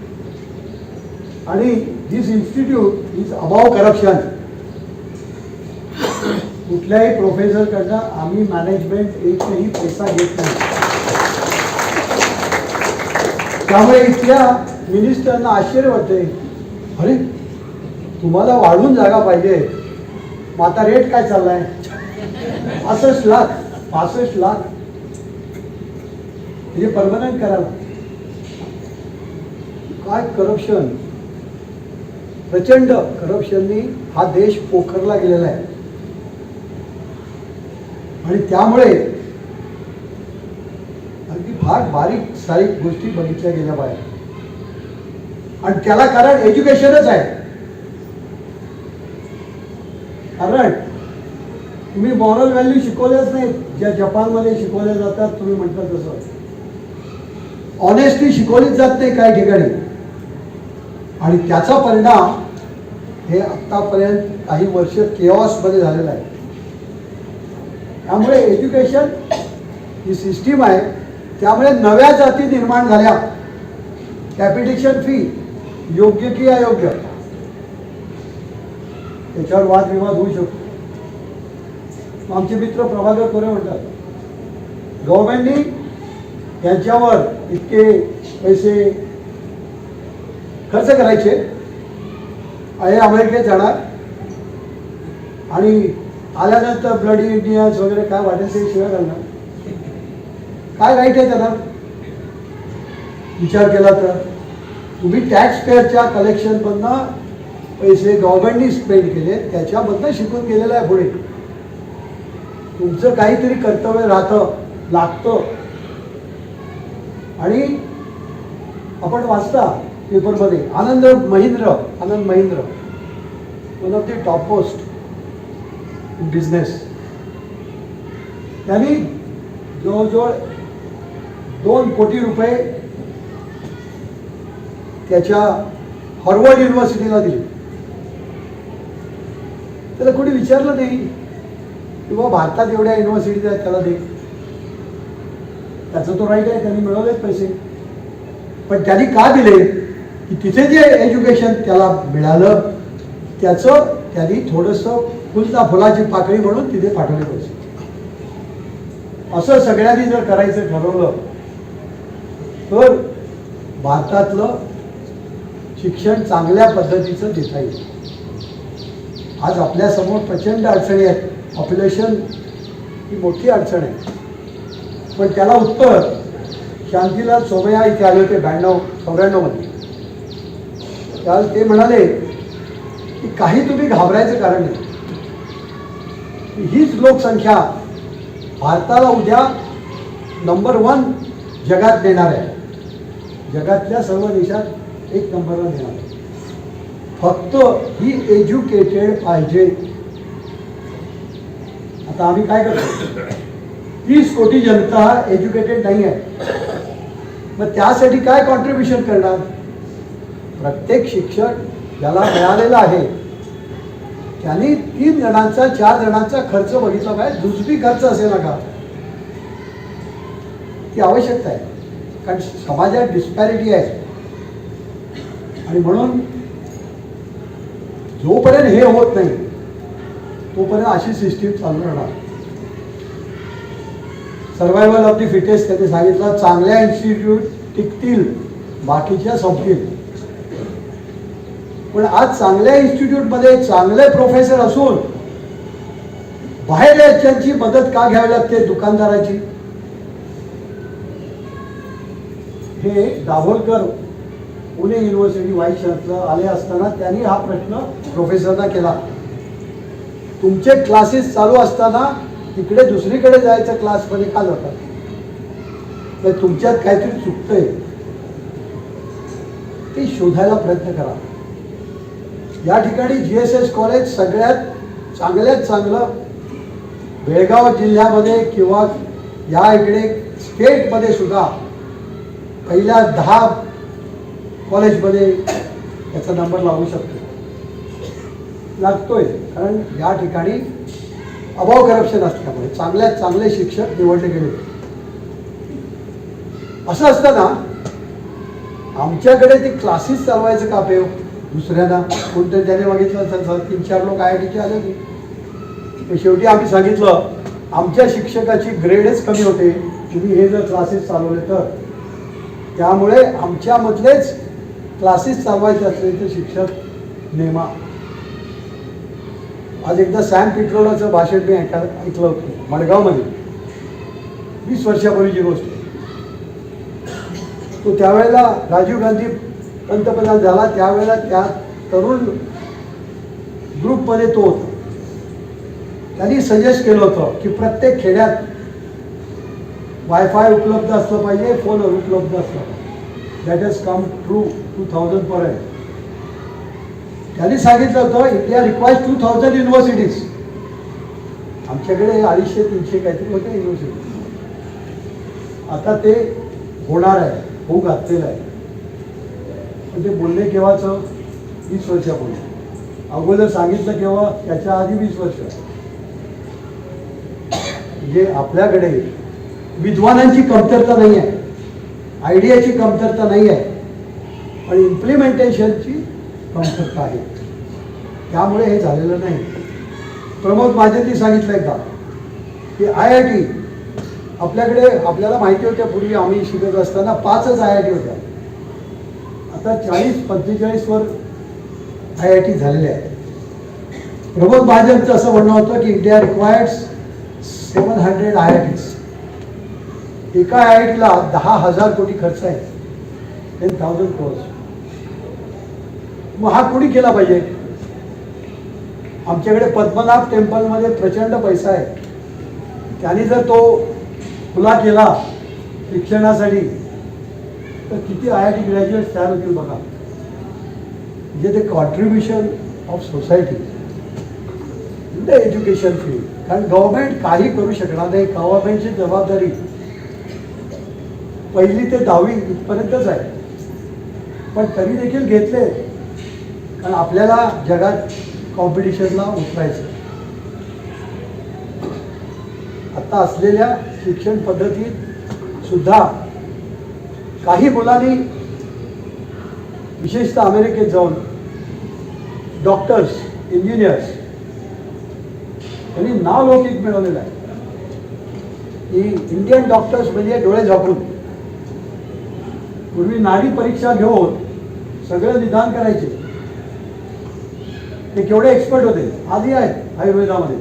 आणि this institute is above corruption. कुठल्याही प्रोफेसरकडनं आम्ही मॅनेजमेंट एकही पैसा घेत नाही. त्यामुळे इथल्या मिनिस्टरना आश्चर्य वाटते, अरे तुम्हाला वाढवून जागा पाहिजे, मग आता रेट काय चाललाय? 65 लाख, 65 लाख म्हणजे परमनंट करायला. काय करप्शन, प्रचंड करप्शननी हा देश पोखरला गेलेला आहे. आणि त्यामुळे अगदी फार बारीक सारीक गोष्टी बघितल्या गेल्या पाहिजे. आणि त्याला कारण एज्युकेशनच आहे. कारण तुम्ही मॉरल व्हॅल्यू शिकवल्याच नाही, ज्या जपानमध्ये शिकवल्या जातात. तुम्ही म्हटलं तसं ऑनेस्टी शिकवलीच जात नाही काही ठिकाणी. आणि त्याचा परिणाम हे आतापर्यंत काही वर्ष केऑसमध्ये झालेला आहे. त्यामुळे एज्युकेशन ही सिस्टीम आहे. त्यामुळे नव्या जाती निर्माण झाल्या. कॅपिटेशन फी योग्य की अयोग्य त्याच्यावर वादविवाद होऊ शकतो. आमचे मित्र प्रभाकर कोरे म्हणतात, गव्हर्नमेंटनी यांच्यावर इतके पैसे खर्च करायचे, हे अमेरिकेत जाणार आणि आल्यानंतर ब्लडी इंडियन्स वगैरे काय वाटेल ते शिवाय करणार. काय राईट आहे त्याला? विचार केला तर तुम्ही टॅक्स पेअरच्या कलेक्शनमधनं पैसे गव्हर्नमेंटनी स्पेंड केले, त्याच्यामधनं शिकून गेलेलं आहे. पुढे तुमचं काहीतरी कर्तव्य लागतं. आणि आपण वाचता पेपरमध्ये Anand Mahindra, one of the top most in business, त्यांनी जवळजवळ 2 कोटी रुपये त्याच्या हार्वर्ड युनिव्हर्सिटीला दिले. त्याला कोणी विचारलं नाही किंवा भारतात एवढ्या युनिव्हर्सिटीज आहेत त्याला दे. त्याचा तो राईट आहे, त्यांनी मिळवलेत पैसे. पण त्यांनी का दिले की तिथे जे एज्युकेशन त्याला मिळालं त्याचं त्यांनी थोडंसं फुलाची पाकळी म्हणून तिथे पाठवले पैसे. असं सगळ्यांनी जर करायचं ठरवलं तर भारतातलं शिक्षण चांगल्या पद्धतीचं देता येईल. आज आपल्यासमोर प्रचंड अडचणी आहेत. पॉप्युलेशन ही मोठी अडचण आहे, पण त्याला उत्तर शांतीलाल सोमय्या इथे आले होते 92-94 मध्ये. त्यावेळेस ते म्हणाले की काही तुम्ही घाबरायचं कारण नाही. हीच लोकसंख्या भारताला उद्या नंबर 1 जगात देणार आहे. जगातल्या सर्व देशात 1 नंबरला देणार आहे. फक्त ही एज्युकेटेड पाहिजे. आता आम्ही काय करतो, 30 कोटी जनता एज्युकेटेड नाही आहे. मग त्यासाठी काय कॉन्ट्रीब्युशन करणार? प्रत्येक शिक्षक ज्याला मिळालेला आहे त्यांनी 3 जणांचा 4 जणांचा खर्च बघितला पाहिजे. जुजबी खर्च असेल ना का, ती आवश्यकता आहे. कारण समाजात डिस्पॅरिटी आहे आणि म्हणून जोपर्यंत हे होत नाही तोपर्यंत अशी सिस्टीम चालू राहणार. सर्वायवल ऑफ द फिटेस्ट त्यांनी सांगितलं, चांगल्या इन्स्टिट्यूट टिकतील, बाकीच्या संपतील. पण आज चांगल्या इन्स्टिट्यूटमध्ये चांगले प्रोफेसर असून बाहेर याच्यांची मदत का घ्यावी लागते दुकानदाराची? हे Dabholkar Pune university vice chancellor आले असताना त्यांनी हा प्रश्न प्रोफेसरना केला. तुमचे क्लासेस चालू असताना तिकडे दुसरीकडे जायचं क्लासमध्ये का जातात? तर तुमच्यात काहीतरी चुकतंय ते शोधायला प्रयत्न करा. या ठिकाणी GSS कॉलेज सगळ्यात चांगलं बेळगाव जिल्ह्यामध्ये किंवा या इकडे स्टेटमध्ये सुद्धा पहिल्या 10 कॉलेजमध्ये याचा नंबर लागू शकतो, लागतोय. कारण या ठिकाणी अभाव करप्शन असल्यामुळे चांगले शिक्षक निवडले गेले. असं असताना आमच्याकडे ते क्लासेस चालवायचं का पेव दुसऱ्यांना? कोणतरी त्याने मागितलं असेल, 3-4 लोक IITचे आले होते. शेवटी आम्ही सांगितलं आमच्या शिक्षकाची ग्रेडच कमी होते, तुम्ही हे जर क्लासेस चालवले तर. त्यामुळे आमच्यामधलेच क्लासेस चालवायचे असले तर शिक्षक नेमा. आज एकदा सॅम पिट्रोडाचं भाषण मी ऐकलं होतं मडगावमध्ये, 20 वर्षापूर्वीची गोष्ट. तो त्यावेळेला राजीव गांधी पंतप्रधान झाला, त्यावेळेला त्या तरुण ग्रुपमध्ये तो होता. त्यांनी सजेस्ट केलं होतं की प्रत्येक खेड्यात वायफाय उपलब्ध असलं पाहिजे, फोन उपलब्ध असलं पाहिजे. दॅट हॅज कम ट्रू 2000 पर्यंत. त्यांनी सांगितलं होतं इंडिया रिक्वायर्स 2000 युनिव्हर्सिटीज. आमच्याकडे 250-300 काहीतरी होत्या युनिव्हर्सिटी. आता ते होणार आहे, होऊ घातलेलं आहे. पण ते बोलले केव्हाचं? 20 वर्षापूर्वी. अगोदर सांगितलं केव्हा? त्याच्या आधी 20 वर्ष. म्हणजे आपल्याकडे विद्वानांची कमतरता नाही आहे, आयडियाची कमतरता नाही आहे, पण इम्प्लिमेंटेशनची कमतरता आहे. त्यामुळे हे झालेलं नाही. प्रमोद महाजननी सांगितलं एकदा की IIT आपल्याकडे, आपल्याला माहिती होत्या पूर्वी आम्ही शिकत असताना 5च IIT होत्या. आता 40-45 वर IIT झालेले आहेत. प्रमोद महाजनचं असं म्हणणं होतं की इंडिया रिक्वायर्स 700 IITs. एका IITला 10,000 कोटी खर्च आहे, 10,000 crores. मग हा कोणी केला पाहिजे? आमच्याकडे पद्मनाभ टेम्पलमध्ये प्रचंड पैसा आहे. त्यांनी जर तो खुला केला शिक्षणासाठी तर किती IIT ग्रॅज्युएट्स तयार होतील बघा. म्हणजे ते contribution of society in the education field. कारण गव्हर्नमेंट काही करू शकणार नाही. गव्हर्नमेंटची जबाबदारी 1ली ते 10वी इथपर्यंतच आहे. पण तरी देखील घेतले, कारण आपल्याला जगात कॉम्पिटिशनला उतरायचं. आता असलेल्या शिक्षण पद्धतीत सुद्धा काही मुलांनी विशेषतः अमेरिकेत जाऊन डॉक्टर्स, इंजिनियर्स यांनी नावलौकिक मिळवलेलं आहे. की इंडियन डॉक्टर्स म्हणजे डोळे झाकून पूर्वी नाडी परीक्षा घेऊन सगळं निदान करायचे. ते केवढे एक्सपर्ट होते, आधी आहेत आयुर्वेदामध्ये.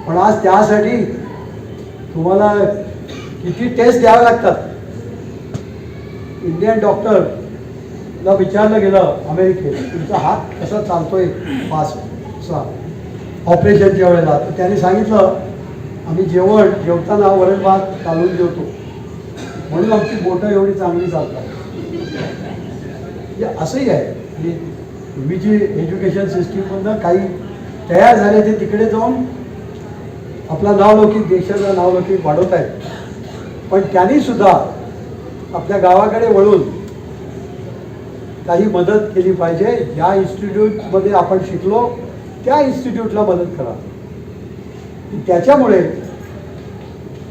पण आज त्यासाठी तुम्हाला किती टेस्ट द्यावे लागतात. इंडियन डॉक्टरला विचारलं गेलं अमेरिकेत, तुमचा हात कसा चालतोय फास्ट असा ऑपरेशनच्या वेळेला, तर त्यांनी सांगितलं आम्ही जेवताना वरण भात घालून जेवतो म्हणून आमची बोटं एवढी चांगली चालतात. असंही आहे की पूर्वीची एज्युकेशन सिस्टीममधनं काही तयार झाले ते तिकडे जाऊन आपला नावलौकिक, देशाचा नावलौकिक वाढवत आहेत. पण त्यांनी सुद्धा आपल्या गावाकडे वळून काही मदत केली पाहिजे. ज्या इन्स्टिट्यूटमध्ये आपण शिकलो त्या इन्स्टिट्यूटला मदत करा. त्याच्यामुळे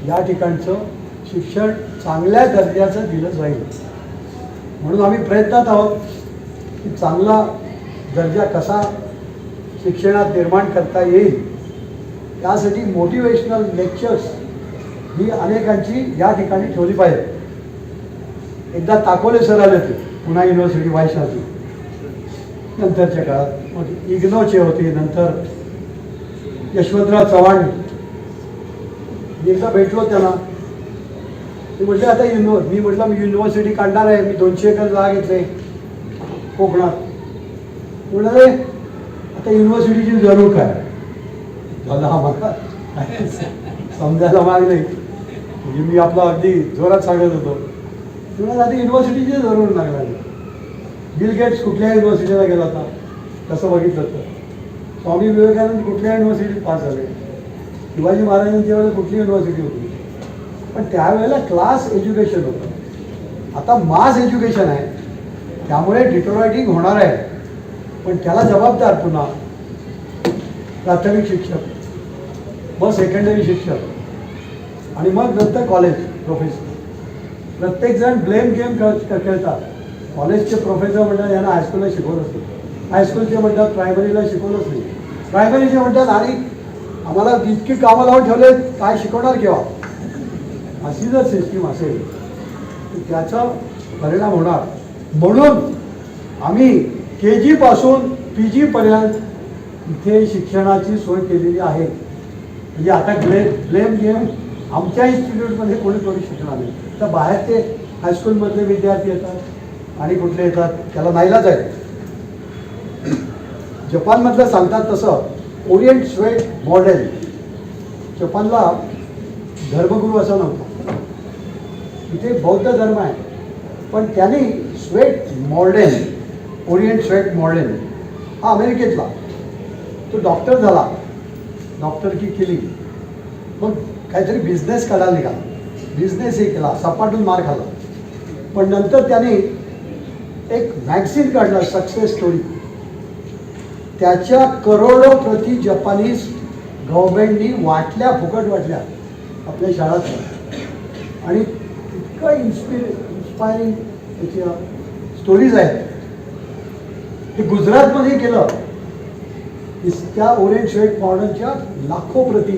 या ठिकाणचं शिक्षण चांगल्या दर्जाचं दिलं जाईल. म्हणून आम्ही प्रयत्नात आहोत की चांगला दर्जा कसा शिक्षणात निर्माण करता येईल. त्यासाठी मोटिवेशनल लेक्चर्स ही अनेकांची या ठिकाणी ठेवली पाहिजे. एकदा ताकोले सर आले होते, पुणे युनिव्हर्सिटी व्हाईस चान्सलर नंतरच्या काळात. मग इग्नोचे होते, नंतर यशवंतराव चव्हाण. एकदा भेटलो त्यांना, ते म्हटले आता मी म्हटलं मी युनिव्हर्सिटी काढणार आहे, मी 200 एकर जागा घेतले कोकणात. म्हणाले आता युनिव्हर्सिटीची जरूर काय झालं, हा मला समजायला माग नाही. म्हणजे मी आपला अगदी जोरात सांगत होतो. तुम्हाला आता युनिव्हर्सिटीची जरूर लागणार. बिल गेट्स कुठल्या युनिव्हर्सिटीला गेला होता तसं बघितलं तर स्वामी विवेकानंद कुठल्या युनिव्हर्सिटीत पास झाले, शिवाजी महाराजांच्या वेळेला कुठली युनिव्हर्सिटी होती. पण त्यावेळेला क्लास एज्युकेशन होतं. आता मास एज्युकेशन आहे, त्यामुळे डिटोरायटिंग होणार आहे. पण त्याला जबाबदार पुन्हा प्राथमिक शिक्षक, मग सेकंडरी शिक्षक आणि मग नंतर कॉलेज प्रोफेसर. प्रत्येकजण ब्लेम गेम खेळतात. कॉलेजचे प्रोफेसर म्हणतात यांना हायस्कूलला शिकवलंच नाही, हायस्कूलचे म्हणतात प्रायमरीला शिकवलंच नाही, प्रायमरीचे म्हणतात आणि आम्हाला इतकी कामं लावून ठेवले काय शिकवणार केव्हा. अशी जर सिस्टीम असेल तर त्याचा परिणाम होणार. म्हणून आम्ही KG पासून PG पर्यंत इथे शिक्षणाची सोय केलेली आहे. म्हणजे आता ब्लेम गेम आमच्या इन्स्टिट्यूटमध्ये कोणी करू शकणार नाही. तर बाहेरचे हायस्कूलमधले विद्यार्थी येतात आणि कुठले येतात त्याला नाईलाज आहे. जपानमधलं सांगतात तसं ओरिएंट स्वेट मॉडेल. जपानला धर्मगुरू असा नव्हता, इथे बौद्ध धर्म आहे. पण त्यांनी sweat model, Orient sweat model हा अमेरिकेतला. तो डॉक्टर झाला, डॉक्टरकी केली, मग काहीतरी बिझनेस करायला निघाला, बिझनेसही केला, सपाटून मार खाला. पण नंतर त्याने एक मॅगझिन काढला, सक्सेस स्टोरी. त्याच्या करोडो प्रती जपानीज गव्हर्नमेंटनी वाटल्या, फुकट वाटल्या आपल्या शाळात. आणि इतकं इन्स्पायरिंग त्याच्या स्टोरीज आहेत. ते गुजरातमध्ये केलं. त्या ओरिएंट स्वेट मॉडेलच्या लाखो प्रती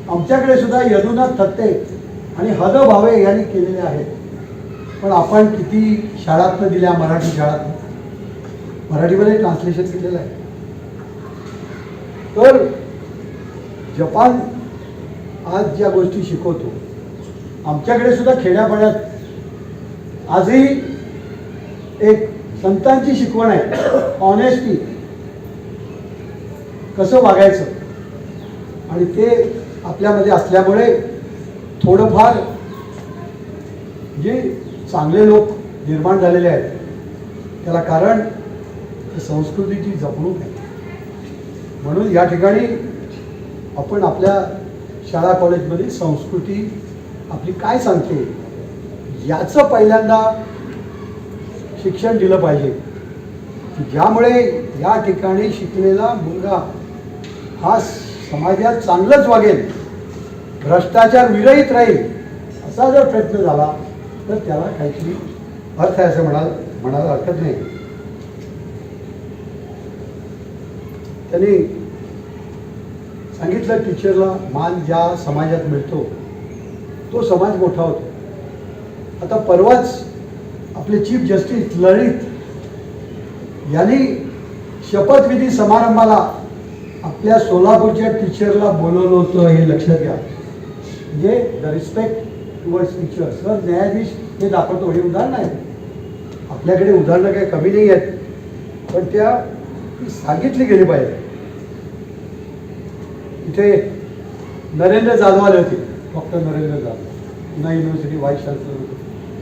आमच्याकडे सुद्धा यदुनाथ थत्ते आणि हद भावे यांनी केलेले आहेत. पण आपण किती शाळातनं दिल्या, मराठी शाळात, मराठीमध्ये ट्रान्सलेशन केलेलं आहे. तर जपान आज ज्या गोष्टी शिकवतो, आमच्याकडे सुद्धा खेड्यापाड्यात आजही एक संतांची शिकवण आहे. ऑनेस्टी, कसं वागायचं, आणि ते आपल्यामध्ये असल्यामुळे थोडंफार जे चांगले लोक निर्माण झालेले आहेत त्याला कारण संस्कृतीची जपणूक आहे. म्हणून या ठिकाणी आपण आपल्या शाळा कॉलेजमध्ये संस्कृती आपली काय सांगते याचं पहिल्यांदा शिक्षण दिलं पाहिजे, ज्यामुळे या ठिकाणी शिकलेला मुलगा हा समाजात चांगलंच वागेल, भ्रष्टाचार विरहित राहील असा जर प्रयत्न झाला तर त्याला काहीतरी अर्थ आहे असं म्हणायला हरकत नाही. त्यांनी सांगितलं टीचरला मान ज्या समाजात मिळतो तो समाज मोठा होतो. आता परवाच आपले चीफ जस्टिस ललित यांनी शपथविधी समारंभाला आपल्या सोलापूरच्या टीचरला बोलवलं होतं, हे लक्षात घ्या. म्हणजे the respect towards teacher. Sir न्यायाधीश हे दाखवतो, हे उदाहरण आहे. आपल्याकडे उदाहरणं काही कमी नाही आहेत, पण त्या सांगितली गेली पाहिजे. इथे नरेंद्र जाधव आले होते, doctor Narendra Jadhav, Pune university vice chancellor होते,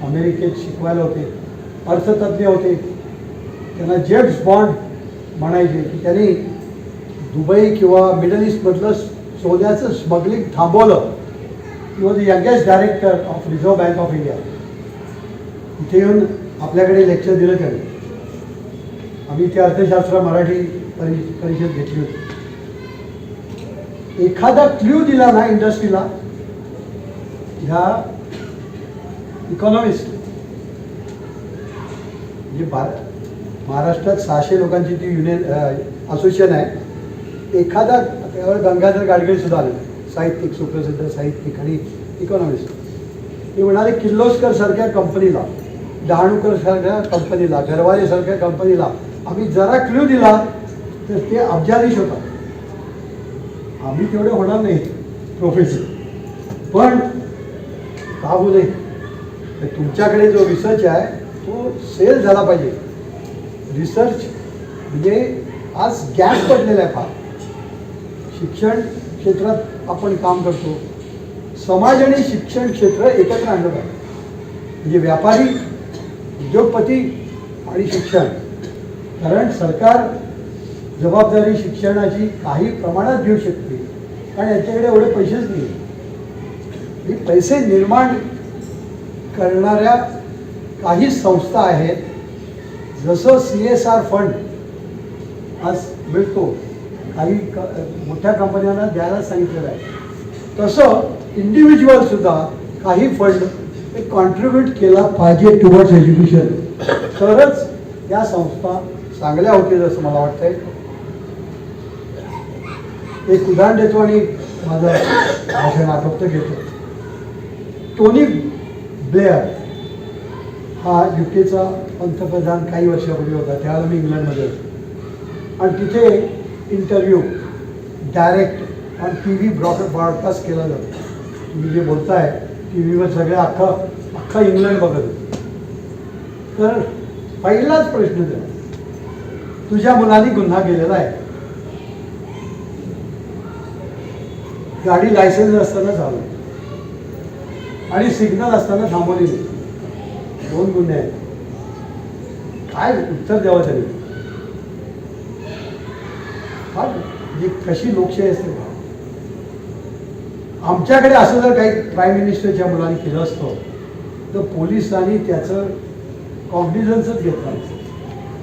अमेरिकेत शिकवायला होते, अर्थतज्ज्ञ होते. त्यांना जेम्स बॉन्ड म्हणायचे की त्यांनी दुबई किंवा मिडल ईस्टमधलं सोन्याचं स्मगलिंग थांबवलं. He was the youngest director of reserve bank of India. इथे येऊन आपल्याकडे लेक्चर दिलं त्यांनी. आम्ही ते अर्थशास्त्र मराठी परिषद घेतली होती. एखादा क्ल्यू दिला ना इंडस्ट्रीला, ह्या इकॉनॉमिस्ट म्हणजे महाराष्ट्रात 600 लोकांची ती युनियन असोसिएशन आहे. एखादा त्यावेळेस गंगाधर गाडगीळ सुद्धा आले, साहित्यिक, सुप्रसिद्ध साहित्यिक आणि इकॉनॉमिस्ट. ते म्हणाले किर्लोस्कर सारख्या कंपनीला, डहाणूकर सारख्या कंपनीला, गरवारे सारख्या कंपनीला आम्ही जरा क्ल्यू दिला तर ते अब्जाधीश होतात. आम्ही तेवढे होणार नाही प्रोफेसर, पण का होऊ नये. तर तुमच्याकडे जो रिसर्च आहे तो सेल झाला पाहिजे. रिसर्च म्हणजे आज गॅप पडलेला आहे फार. शिक्षण क्षेत्रात आपण काम करतो, समाज आणि शिक्षण क्षेत्र एकत्र आणलं पाहिजे. म्हणजे व्यापारी, उद्योगपती आणि शिक्षण. कारण सरकार जबाबदारी शिक्षणाची काही प्रमाणात घेऊ शकते, कारण याच्याकडे एवढे पैसेच नाही. हे पैसे निर्माण करणाऱ्या काही संस्था आहेत, जसं CSR फंड आज मिळतो, काही मोठ्या कंपन्यांना द्यायला सांगितलेलं आहे, तसं इंडिव्हिज्युअल सुद्धा काही फंड कॉन्ट्रीब्यूट केला पाहिजे टुवर्ड्स एज्युकेशन. तरच या संस्था चांगल्या होतील असं मला वाटतंय. एक उदाहरण देतो आणि माझं भाषण आटोपतं घेतो. टोनी ब्लेअर हा UKचा पंतप्रधान काही वर्षापूर्वी होता. त्यावेळेला मी इंग्लंडमध्ये होतो आणि तिथे interview direct on TV broadcast केला जातो. तुम्ही जे बोलताय TV वर सगळे अख्खा इंग्लंड बघत होतं. तर पहिलाच प्रश्न दिला, तुझ्या मुलाने गुन्हा केलेला आहे. गाडी लायसन्स असताना चालू आणि सिग्नल असताना थांबवली नाही. 2 गुन्हे आहेत. काय उत्तर द्यावं तरी. हा जी कशी लोकशाही असते. आमच्याकडे असं जर काही प्राईम मिनिस्टरच्या मुलांनी केलं असतं तर पोलिसांनी त्याचं कॉग्निझन्सच घेतला नसतं,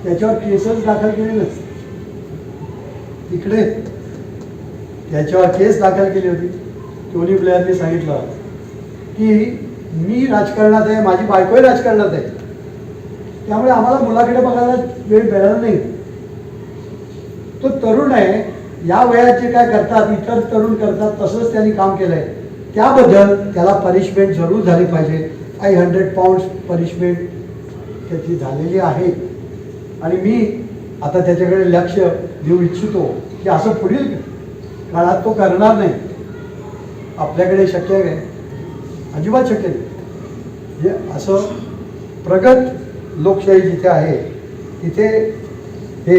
त्याच्यावर केसच दाखल केली नसती. तिकडे त्याच्यावर केस दाखल केली होती. टोनी ब्लेअरने सांगितलं की मी राजकारणात आहे, माझी बायकोही राजकारणात आहे, त्यामुळे आम्हाला मुलाकडे बघायला वेळ मिळाला नाही. तो तरुण आहे, या वयात जे काय करतात इतर तरुण करतात तसंच त्यांनी काम केलं आहे, त्याबद्दल त्याला पनिशमेंट जरूर झाली पाहिजे. 500 पाऊंड्स पनिशमेंट त्याची झालेली आहे. आणि मी आता त्याच्याकडे लक्ष देऊ इच्छितो की असं पुढील काळात तो करणार नाही. आपल्याकडे शक्य आहे काय? अजिबात शक्य नाही. म्हणजे असं प्रगत लोकशाही जिथे आहे तिथे हे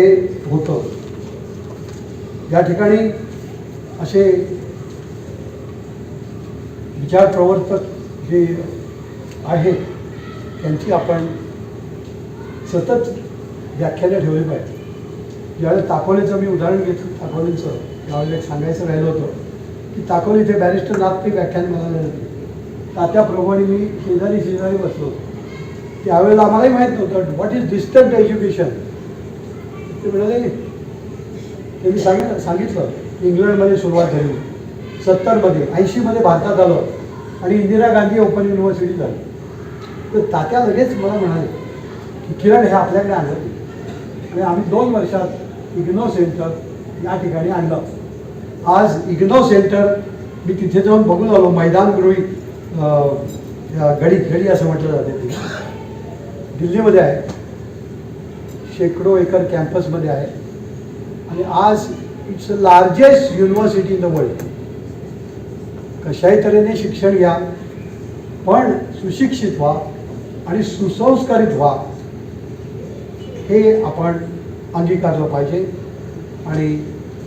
होतं. या ठिकाणी असे विचार प्रवर्तक जे आहेत त्यांची आपण सतत व्याख्याने ठेवली पाहिजे. ज्यावेळेस ताकोलीचं मी उदाहरण घेतलं, ताकोलीचं त्यावेळेला एक सांगायचं राहिलं होतं की ताकोली इथे बॅरिस्टर नाथपैकी व्याख्यान मला होती. तात्या प्रभू आणि मी शेजारी बसलो होतो. त्यावेळेला आम्हालाही माहीत नव्हतं व्हॉट इज डिस्टन्ट एज्युकेशन. ते म्हणाले त्यांनी सांगितलं इंग्लंडमध्ये सुरुवात झाली 70मध्ये 80मध्ये भारतात आलं आणि इंदिरा गांधी ओपन युनिव्हर्सिटी झाली. तर तात्या लगेच मला म्हणाले की किरण हे आपल्याकडे आणलं आणि आम्ही 2 वर्षात इग्नो सेंटर या ठिकाणी आणलं. आज इग्नो सेंटर मी तिथे जाऊन बघून आलो. मैदानगृही गडी असं म्हटलं जाते ते दिल्लीमध्ये आहे. शेकडो एकर कॅम्पसमध्ये आहे आणि आज it's the largest university in the world. कशाही तऱ्हेने शिक्षण घ्या पण सुशिक्षित व्हा आणि सुसंस्कारित व्हा हे आपण अंगीकारलं पाहिजे. आणि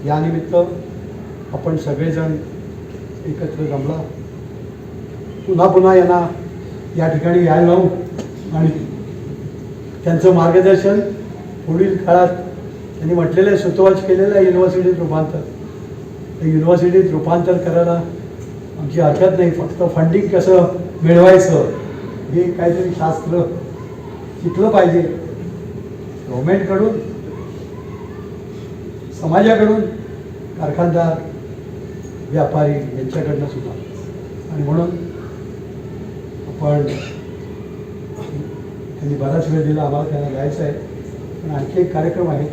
यानिमित्त आपण सगळेजण एकत्र जमला. पुन्हा यांना या ठिकाणी यायला लावू आणि त्यांचं मार्गदर्शन पुढील काळात त्यांनी म्हटलेलं सुतोवाच केलेलं आहे युनिव्हर्सिटीत रूपांतर. ते युनिव्हर्सिटीत रूपांतर करायला आमची हरकत नाही. फक्त फंडिंग कसं मिळवायचं हे काहीतरी शास्त्र शिकलं पाहिजे. गव्हर्मेंटकडून, समाजाकडून, कारखानदार, व्यापारी यांच्याकडनं सुद्धा. आणि म्हणून आपण त्यांनी बराच वेळ दिला. आम्हाला त्यांना जायचं आहे पण आणखी एक कार्यक्रम आहे.